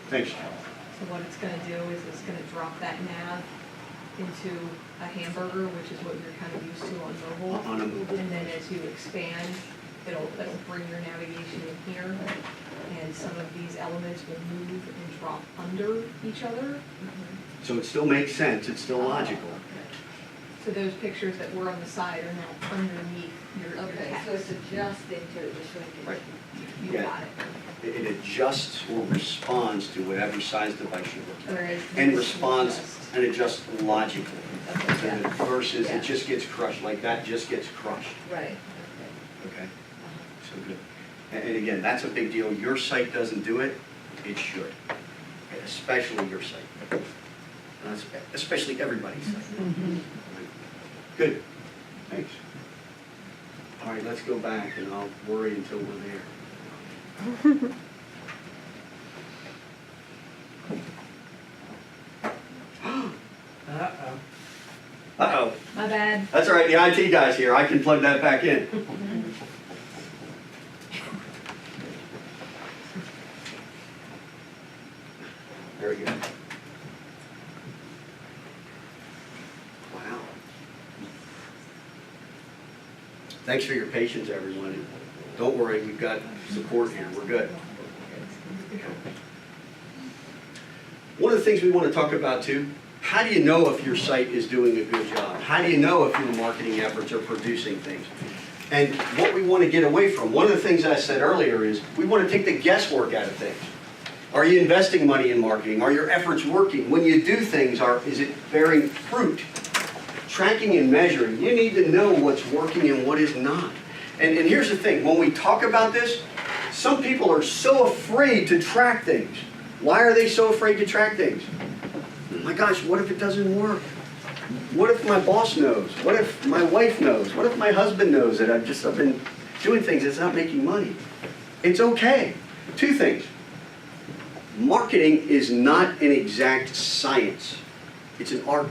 Thanks. So what it's gonna do is it's gonna drop that nav into a hamburger, which is what you're kind of used to on mobile. On a mobile. And then as you expand, it'll bring your navigation in here. And some of these elements will move and drop under each other. So it still makes sense, it's still logical. So those pictures that were on the side are now underneath your Okay, so it's text. adjusting to the shrinkage. Right. You Yeah. got it. It adjusts or responds to whatever size device you're looking at. Whereas And this responds adjusts. and adjusts logically. Okay, And yeah. versus Yeah. it just gets crushed, like that just gets crushed, Right, okay? So good. And again, that's a big deal. Your site doesn't do it, it should. Okay, especially your site. Especially everybody's site. Good, thanks. All right, let's go back and I'll worry until we're there. Uh-oh. My bad. That's all right, the IT guy's here. I can plug that back in. Very good. Wow. Thanks for your patience, everyone. Don't worry, we've got support here. We're good. One of the things we want to talk about too, how do you know if your site is doing a good job? How do you know if your marketing efforts are producing things? And what we want to get away from, one of the things I said earlier is we want to take the guesswork out of things. Are you investing money in marketing? Are your efforts working? When you do things, is it bearing fruit? Tracking and measuring, you need to know what's working and what is not. And here's the thing, when we talk about this, some people are so afraid to track things. Why are they so afraid to track things? My gosh, what if it doesn't work? What if my boss knows? What if my wife knows? What if my husband knows that I've been doing things that's not making money? It's okay. Two things. Marketing is not an exact science. It's an art.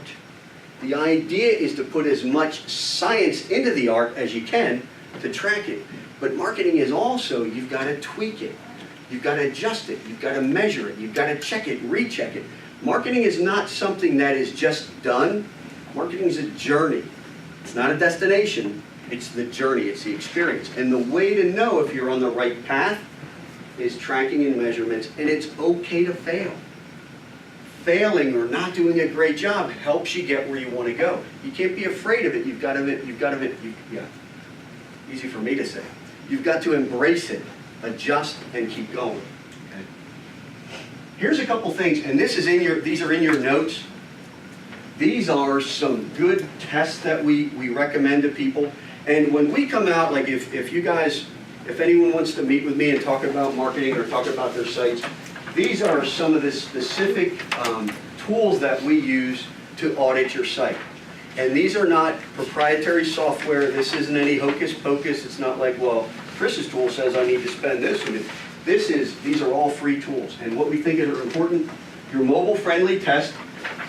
The idea is to put as much science into the art as you can to track it. But marketing is also, you've got to tweak it. You've got to adjust it. You've got to measure it. You've got to check it, recheck it. Marketing is not something that is just done. Marketing is a journey. It's not a destination. It's the journey. It's the experience. And the way to know if you're on the right path is tracking and measurements. And it's okay to fail. failing or not doing a great job helps you get where you want to go. You can't be afraid of it. Yeah, easy for me to say. You've got to embrace it, adjust, and keep going. Okay? Here's a couple things, and these are in your notes. These are some good tests that we recommend to people. And when we come out, like if anyone wants to meet with me and talk about marketing or talk about their sites, these are some of the specific tools that we use to audit your site. And these are not proprietary software. This isn't any hocus pocus. It's not like, well, Chris's tool says I need to spend this. These are all free tools. And what we think are important, your mobile friendly test.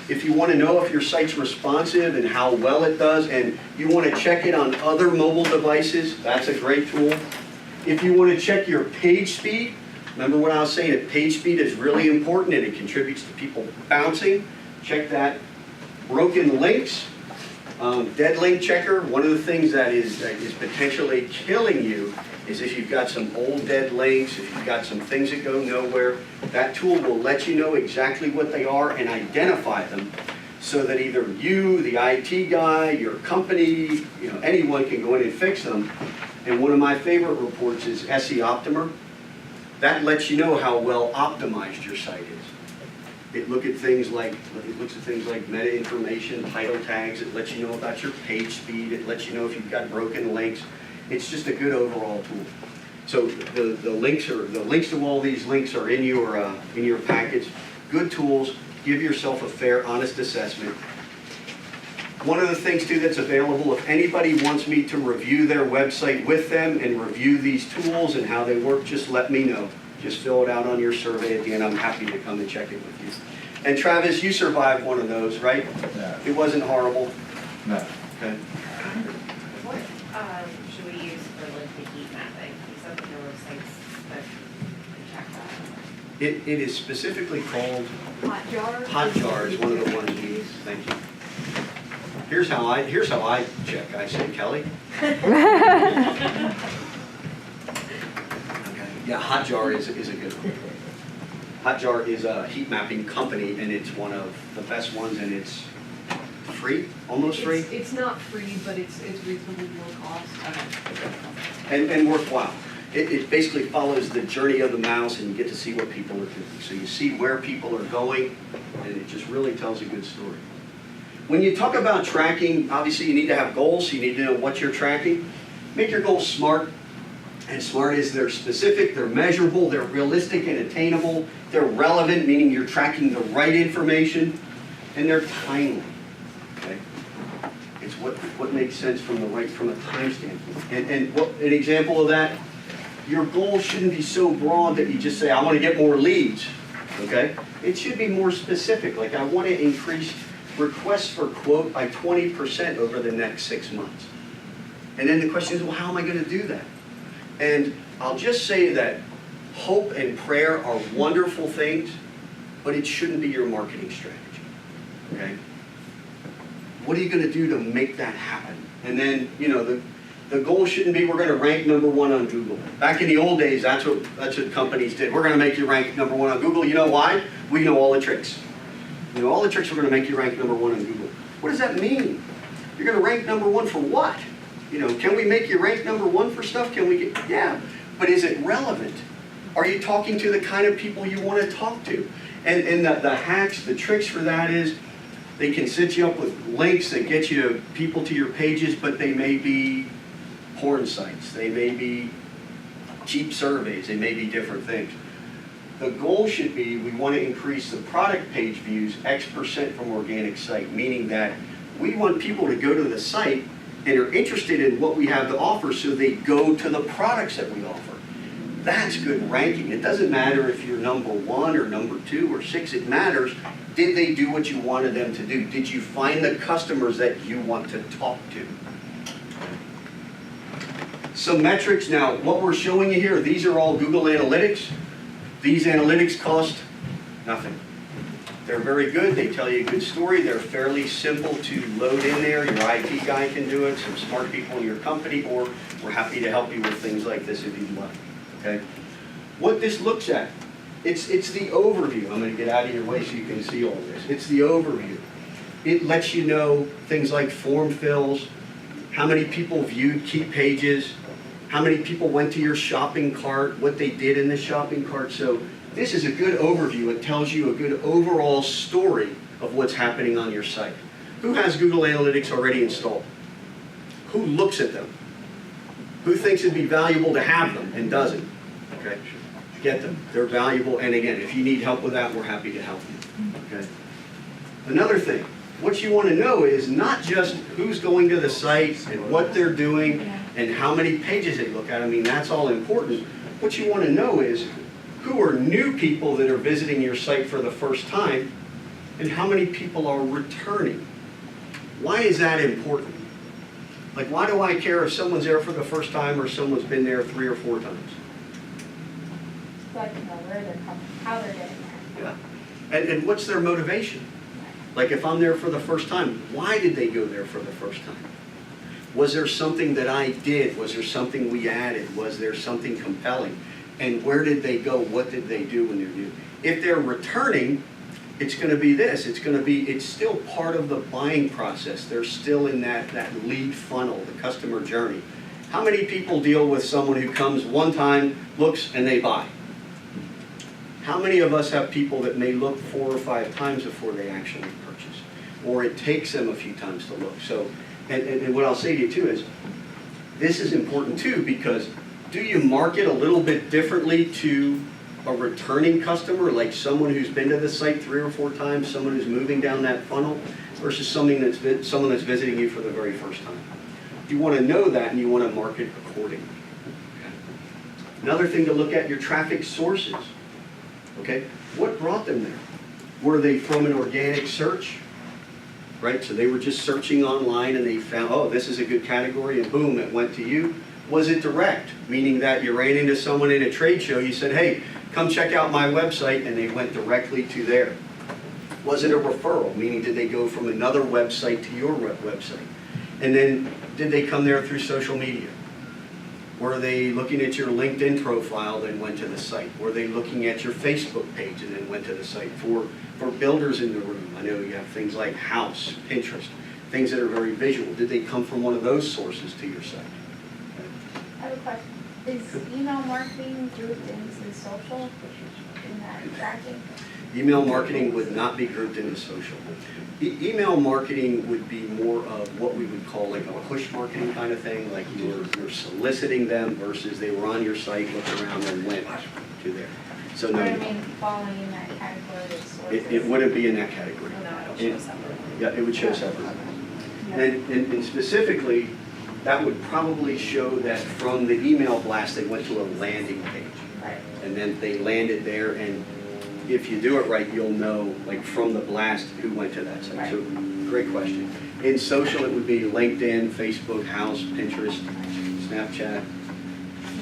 If you want to know if your site's responsive and how well it does, and you want to check it on other mobile devices, that's a great tool. If you want to check your page speed, remember what I was saying, that page speed is really important and it contributes to people bouncing. Check that. Broken links, dead link checker. One of the things that is potentially killing you is if you've got some old dead links, if you've got some things that go nowhere, that tool will let you know exactly what they are and identify them so that either you, the IT guy, your company, anyone can go in and fix them. And one of my favorite reports is Seo Optima. That lets you know how well optimized your site is. It looks at things like meta information, title tags. It lets you know about your page speed. It lets you know if you've got broken links. It's just a good overall tool. So the links to all these links are in your package. Good tools. Give yourself a fair, honest assessment. One of the things too that's available, if anybody wants me to review their website with them and review these tools and how they work, just let me know. Just fill it out on your survey at the end. I'm happy to come and check it with you. And Travis, you survived one of those, right? Yeah. It wasn't horrible. No. Okay. What should we use for like the heat mapping? You said that there were sites that can check that. It is specifically called Hotjar. Hotjar is one of the ones we use. Thank you. Here's how I check. I say, Kelly. Okay. Yeah, Hotjar is a good one. Hotjar is a heat mapping company, and it's one of the best ones, and it's free, almost free. It's not free, but it's reasonably low cost. And worthwhile. It basically follows the journey of the mouse, and you get to see what people are doing. So you see where people are going, and it just really tells a good story. When you talk about tracking, obviously you need to have goals. You need to know what you're tracking. Make your goals SMART. And SMART is they're specific, they're measurable, they're realistic and attainable, they're relevant, meaning you're tracking the right information, and they're timely. Okay? It's what makes sense from a time standpoint. And an example of that, your goal shouldn't be so broad that you just say, I want to get more leads. Okay? It should be more specific, like I want to increase requests for quote by 20% over the next 6 months. And then the question is, well, how am I going to do that? And I'll just say that hope and prayer are wonderful things, but it shouldn't be your marketing strategy. Okay? What are you going to do to make that happen? And then, the goal shouldn't be we're going to rank #1 on Google. Back in the old days, that's what companies did. We're going to make you rank #1 on Google. You know why? We know all the tricks. You know all the tricks. We're going to make you rank #1 on Google. What does that mean? You're going to rank #1 for what? Can we make you rank #1 for stuff? Yeah, but is it relevant? Are you talking to the kind of people you want to talk to? And the hacks, the tricks for that is they can set you up with links that get you people to your pages, but they may be porn sites, they may be cheap surveys, they may be different things. The goal should be we want to increase the product page views X% from organic site, meaning that we want people to go to the site and are interested in what we have to offer, so they go to the products that we offer. That's good ranking. It doesn't matter if you're #1 or #2 or 6. It matters, did they do what you wanted them to do? Did you find the customers that you want to talk to? Some metrics. Now, what we're showing you here, these are all Google Analytics. These analytics cost nothing. They're very good. They tell you a good story. They're fairly simple to load in there. Your IT guy can do it, some smart people in your company, or we're happy to help you with things like this if you'd like. Okay? What this looks at, It's the overview. I'm gonna get out of your way so you can see all this. It's the overview. It lets you know things like form fills, how many people viewed key pages, how many people went to your shopping cart, what they did in the shopping cart. So this is a good overview. It tells you a good overall story of what's happening on your site. Who has Google Analytics already installed? Who looks at them? Who thinks it'd be valuable to have them and doesn't? Okay, get them. They're valuable, and again, if you need help with that, we're happy to help you. Okay. Another thing, what you want to know is not just who's going to the site and what they're doing and how many pages they look at. I mean, that's all important. What you want to know is who are new people that are visiting your site for the first time and how many people are returning. Why is that important? Like, why do I care if someone's there for the first time or someone's been there 3 or 4 times? So I can know where they're coming, how they're getting there. Yeah. And what's their motivation? Like, if I'm there for the first time, why did they go there for the first time? Was there something that I did? Was there something we added? Was there something compelling? And where did they go? What did they do when they're new? If they're returning, it's going to be this. It's still part of the buying process. They're still in that lead funnel, the customer journey. How many people deal with someone who comes one time, looks, and they buy? How many of us have people that may look 4 or 5 times before they actually purchase? Or it takes them a few times to look. So, and what I'll say to you too is, this is important too, because do you market a little bit differently to a returning customer, like someone who's been to the site 3 or 4 times, someone who's moving down that funnel, versus someone that's visiting you for the very first time? You want to know that, and you want to market accordingly. Okay. Another thing to look at, your traffic sources. Okay, what brought them there? Were they from an organic search? Right, so they were just searching online and they found, oh, this is a good category, and boom, it went to you. Was it direct, meaning that you ran into someone in a trade show, you said, hey, come check out my website, and they went directly to there? Was it a referral, meaning did they go from another website to your website? And then did they come there through social media? Were they looking at your LinkedIn profile, then went to the site? Were they looking at your Facebook page and then went to the site? For builders in the room, I know you have things like House, Pinterest, things that are very visual. Did they come from one of those sources to your site? I have a question. Is email marketing grouped into social in that tracking? Email marketing would not be grouped into social. Email marketing would be more of what we would call like a push marketing kind of thing, like you're soliciting them versus they were on your site, looked around, and went to there. So no, Or I mean, falling in that category of sources? it wouldn't be in that category. No, it'll show separate. Yeah, it would show separately. And specifically, that would probably show that from the email blast, they went to a landing page. Right. And then they landed there, and if you do it right, you'll know, like from the blast, who went to that site. Right. So, great question. In social, it would be LinkedIn, Facebook, House, Pinterest, Snapchat.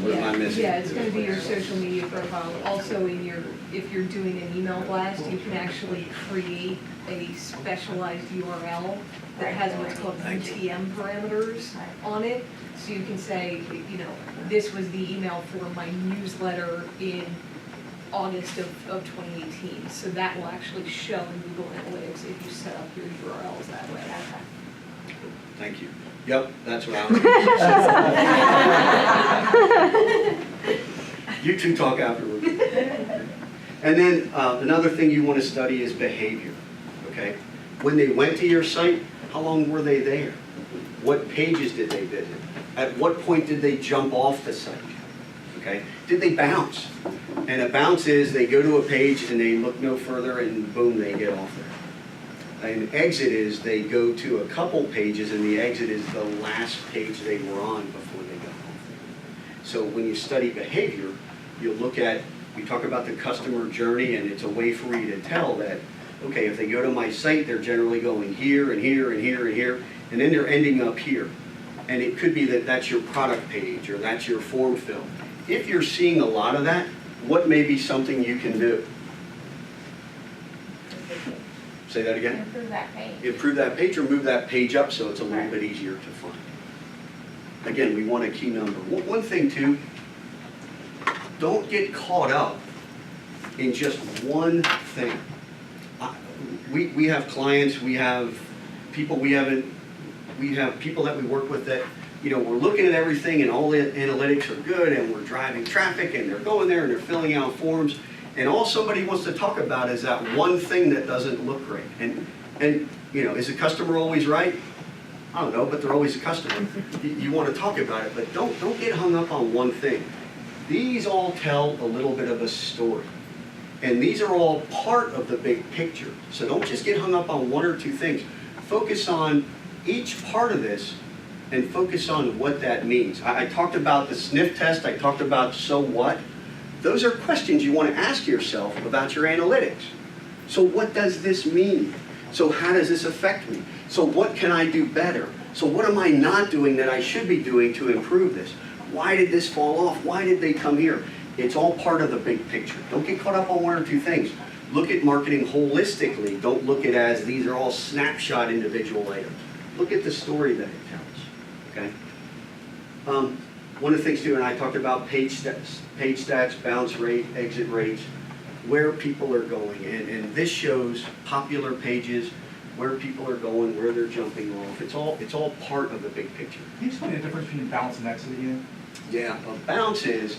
What am I missing? Yeah, it's gonna be your social media profile. Also if you're doing an email blast, you can actually create a specialized URL that has what's called UTM parameters on it. So you can say, you know, this was the email for my newsletter in August of 2018. So that will actually show in Google Analytics if you set up your URLs that way. Thank you. Yep, that's what I was. You two talk afterwards. And then another thing you want to study is behavior. Okay, when they went to your site, how long were they there? What pages did they visit? At what point did they jump off the site? Okay, did they bounce? And a bounce is they go to a page and they look no further and boom, they get off there. An exit is they go to a couple pages and the exit is the last page they were on before they got off there. So when you study behavior, you'll look at, we talk about the customer journey, and it's a way for you to tell that, okay, if they go to my site, they're generally going here and here and here and here, and then they're ending up here. And it could be that that's your product page or that's your form fill. If you're seeing a lot of that, what may be something you can do? Say that again? Improve that page. Improve that page or move that page up so it's a little bit easier to find. Again, we want a key number. One thing too, don't get caught up in just one thing. We have clients, we have people we have people that we work with that, you know, we're looking at everything and all the analytics are good and we're driving traffic and they're going there and they're filling out forms, and all somebody wants to talk about is that one thing that doesn't look great. And you know, is a customer always right? I don't know, but they're always a customer. You want to talk about it, but don't get hung up on one thing. These all tell a little bit of a story. And these are all part of the big picture. So don't just get hung up on one or two things. Focus on each part of this and focus on what that means. I talked about the sniff test, I talked about so what. Those are questions you want to ask yourself about your analytics. So what does this mean? So how does this affect me? So what can I do better? So what am I not doing that I should be doing to improve this? Why did this fall off? Why did they come here? It's all part of the big picture. Don't get caught up on one or two things. Look at marketing holistically. Don't look at it as these are all snapshot individual items. Look at the story that it tells, okay? One of the things too, and I talked about page stats, bounce rate, exit rates, where people are going. And this shows popular pages, where people are going, where they're jumping off. It's all part of the big picture. Can you explain the difference between bounce and exit again? Yeah, a bounce is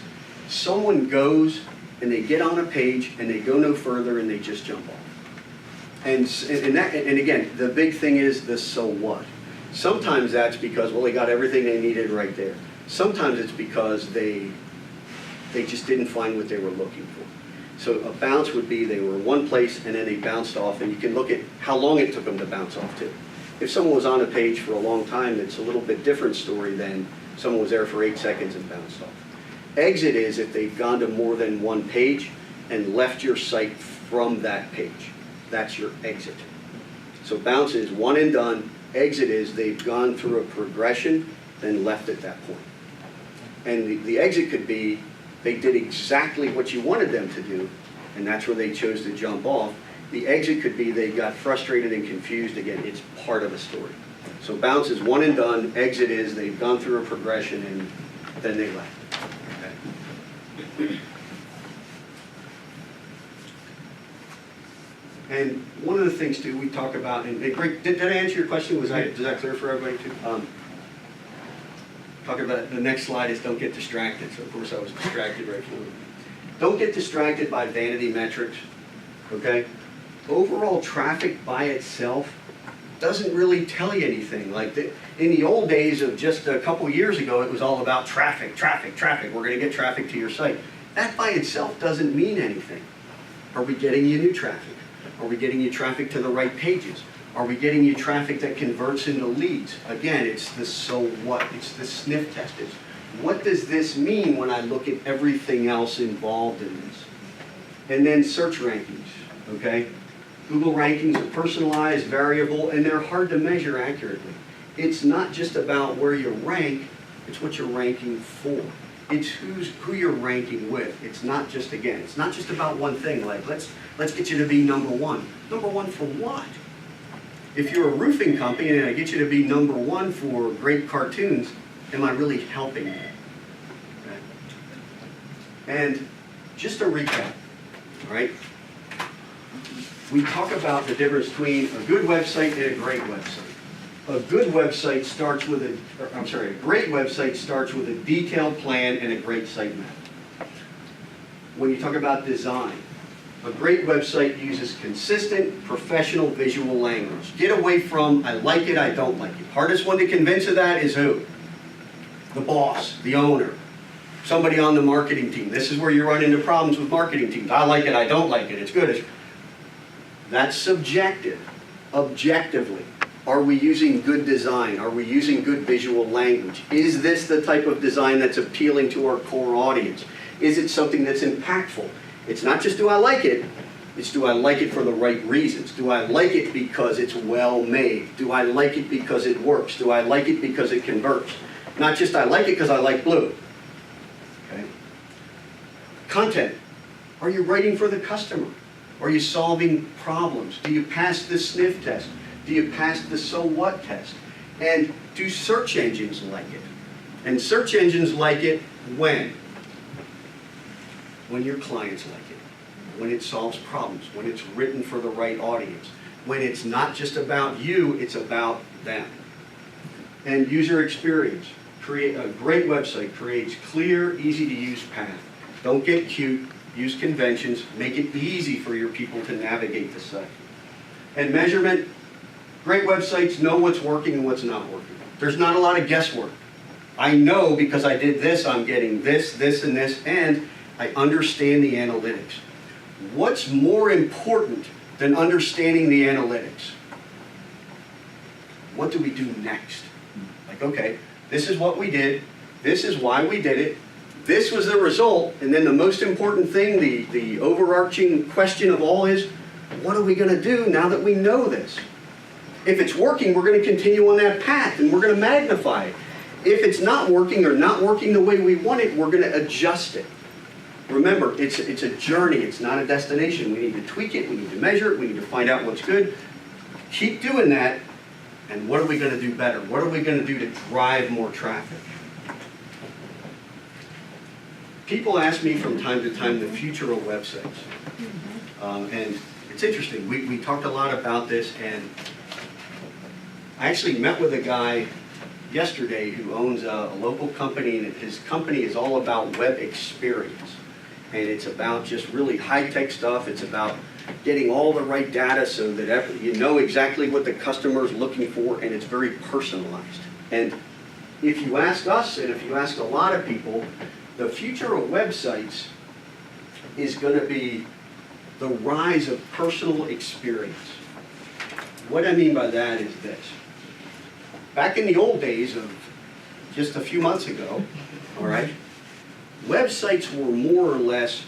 someone goes and they get on a page and they go no further and they just jump off. And again, the big thing is the so what. Sometimes that's because, well, they got everything they needed right there. Sometimes it's because they just didn't find what they were looking for. So a bounce would be they were in one place and then they bounced off, and you can look at how long it took them to bounce off to. If someone was on a page for a long time, it's a little bit different story than someone was there for 8 seconds and bounced off. Exit is if they've gone to more than one page and left your site from that page. That's your exit. So bounce is one and done. Exit is they've gone through a progression, then left at that point. And the exit could be they did exactly what you wanted them to do, and that's where they chose to jump off. The exit could be they got frustrated and confused. Again, it's part of a story. So bounce is one and done. Exit is they've gone through a progression and then they left. Okay. And one of the things too we talk about, and Greg, did I answer your question? Was that clear for everybody too? Talking about the next slide is don't get distracted. So of course I was distracted right from it. Don't get distracted by vanity metrics. Okay. Overall traffic by itself doesn't really tell you anything. Like in the old days of just a couple years ago, it was all about traffic, traffic, traffic. We're going to get traffic to your site. That by itself doesn't mean anything. Are we getting you new traffic? Are we getting you traffic to the right pages? Are we getting you traffic that converts into leads? Again, it's the so what. It's the sniff test. It's what does this mean when I look at everything else involved in this? And then search rankings, okay? Google rankings are personalized, variable, and they're hard to measure accurately. It's not just about where you rank, it's what you're ranking for. It's who you're ranking with. It's not just, again, it's not just about one thing, like let's get you to be number one. Number one for what? If you're a roofing company and I get you to be number one for great cartoons, am I really helping you? Okay. And just a recap, all right? We talk about the difference between a good website and a great website. A good website starts with a great website starts with a detailed plan and a great sitemap. When you talk about design, a great website uses consistent, professional visual language. Get away from, I like it, I don't like it. Hardest one to convince of that is who? The boss, the owner, somebody on the marketing team. This is where you run into problems with marketing teams. I like it, I don't like it, it's good. That's subjective. Objectively, are we using good design? Are we using good visual language? Is this the type of design that's appealing to our core audience? Is it something that's impactful? It's not just do I like it, it's do I like it for the right reasons? Do I like it because it's well made? Do I like it because it works? Do I like it because it converts? Not just I like it because I like blue. Okay. Content. Are you writing for the customer? Are you solving problems? Do you pass the sniff test? Do you pass the so what test? And do search engines like it? And search engines like it when? When your clients like it. when it solves problems, when it's written for the right audience, when it's not just about you, it's about them. And user experience. Create a great website creates clear, easy-to-use path. Don't get cute, use conventions, make it easy for your people to navigate the site. And measurement, great websites know what's working and what's not working. There's not a lot of guesswork. I know because I did this, I'm getting this, this, and this, and I understand the analytics. What's more important than understanding the analytics? What do we do next? Like, okay, this is what we did, this is why we did it, this was the result, and then the most important thing, the overarching question of all is, what are we going to do now that we know this? If it's working, we're going to continue on that path, and we're going to magnify it. If it's not working or not working the way we want it, we're going to adjust it. Remember, it's a journey, it's not a destination. We need to tweak it, we need to measure it, we need to find out what's good. Keep doing that, and what are we going to do better? What are we going to do to drive more traffic? People ask me from time to time the future of websites. And it's interesting, we talked a lot about this, and I actually met with a guy yesterday who owns a local company, and his company is all about web experience. And it's about just really high-tech stuff. It's about getting all the right data so that you know exactly what the customer is looking for, and it's very personalized. And if you ask us, and if you ask a lot of people, the future of websites is going to be the rise of personal experience. What I mean by that is this. Back in the old days of just a few months ago, all right, websites were more or less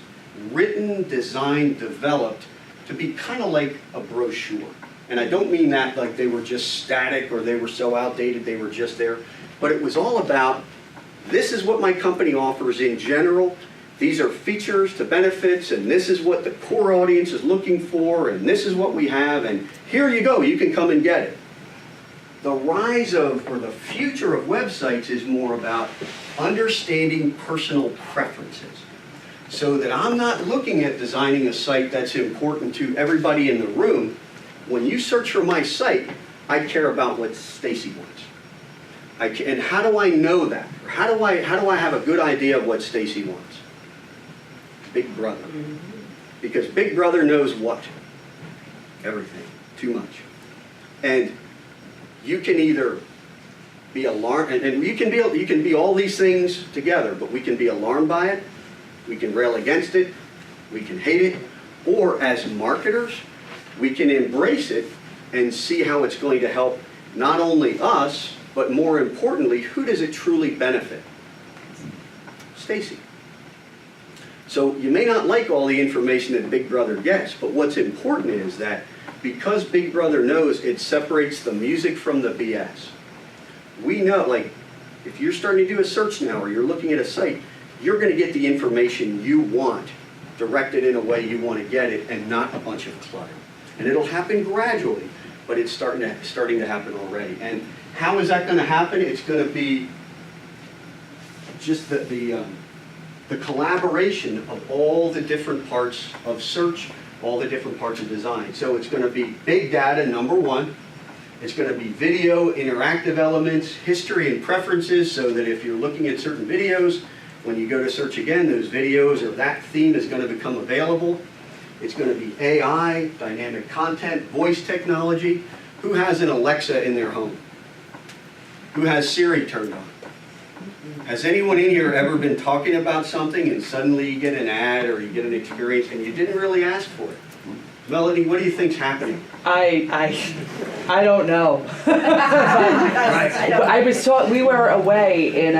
written, designed, developed to be kind of like a brochure. And I don't mean that like they were just static or they were so outdated they were just there, but it was all about, this is what my company offers in general, these are features to benefits, and this is what the core audience is looking for, and this is what we have, and here you go, you can come and get it. The rise of, or the future of websites is more about understanding personal preferences. So that I'm not looking at designing a site that's important to everybody in the room. When you search for my site, I care about what Stacy wants. And how do I know that? How do I have a good idea of what Stacy wants? Big Brother. Because Big Brother knows what? Everything. Too much. And you can either be alarmed, and you can be all these things together, but we can be alarmed by it, we can rail against it, we can hate it, or as marketers, we can embrace it and see how it's going to help not only us, but more importantly, who does it truly benefit? Stacy. So you may not like all the information that Big Brother gets, but what's important is that because Big Brother knows it separates the music from the BS. We know, like, if you're starting to do a search now or you're looking at a site, you're going to get the information you want directed in a way you want to get it and not a bunch of clutter. And it'll happen gradually, but it's starting to happen already. And how is that going to happen? It's going to be just the collaboration of all the different parts of search, all the different parts of design. So it's going to be big data, number one. It's going to be video, interactive elements, history and preferences, so that if you're looking at certain videos, when you go to search again, those videos or that theme is going to become available. It's going to be AI, dynamic content, voice technology. Who has an Alexa in their home? Who has Siri turned on? Has anyone in here ever been talking about something and suddenly you get an ad or you get an experience and you didn't really ask for it? Melody, what do you think's happening? I don't know. I was taught, we were away in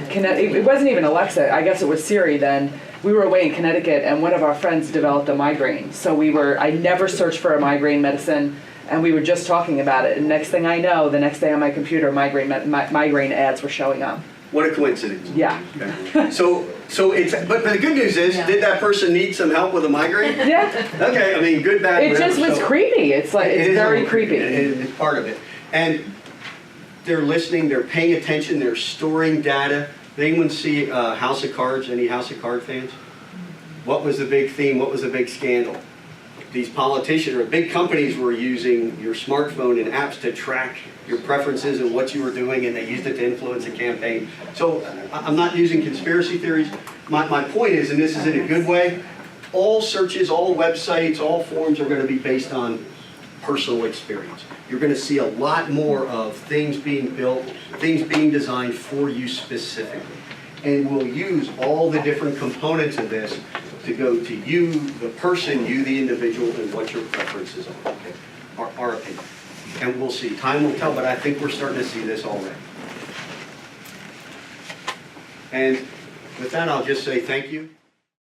Connecticut. It wasn't even Alexa. I guess it was Siri then. We were away in Connecticut, and one of our friends developed a migraine. So I never searched for a migraine medicine, and we were just talking about it. And next thing I know, the next day on my computer, migraine ads were showing up. What a coincidence. Yeah. Okay. So it's, but the good news is, did that person need some help with a migraine? Yeah. Okay, I mean, good, bad, It whatever. just was creepy. It's like, it's very creepy. It's part of it. And they're listening, they're paying attention, they're storing data. Did anyone see House of Cards? Any House of Card fans? What was the big theme? What was the big scandal? These politicians or big companies were using your smartphone and apps to track your preferences and what you were doing, and they used it to influence a campaign. So I'm not using conspiracy theories. My point is, and this is in a good way, all searches, all websites, all forums are going to be based on personal experience. You're going to see a lot more of things being built, things being designed for you specifically. And we'll use all the different components of this to go to you, the person, you, the individual, and what your preferences are, okay? Our opinion. And we'll see. Time will tell, but I think we're starting to see this already. And with that, I'll just say thank you.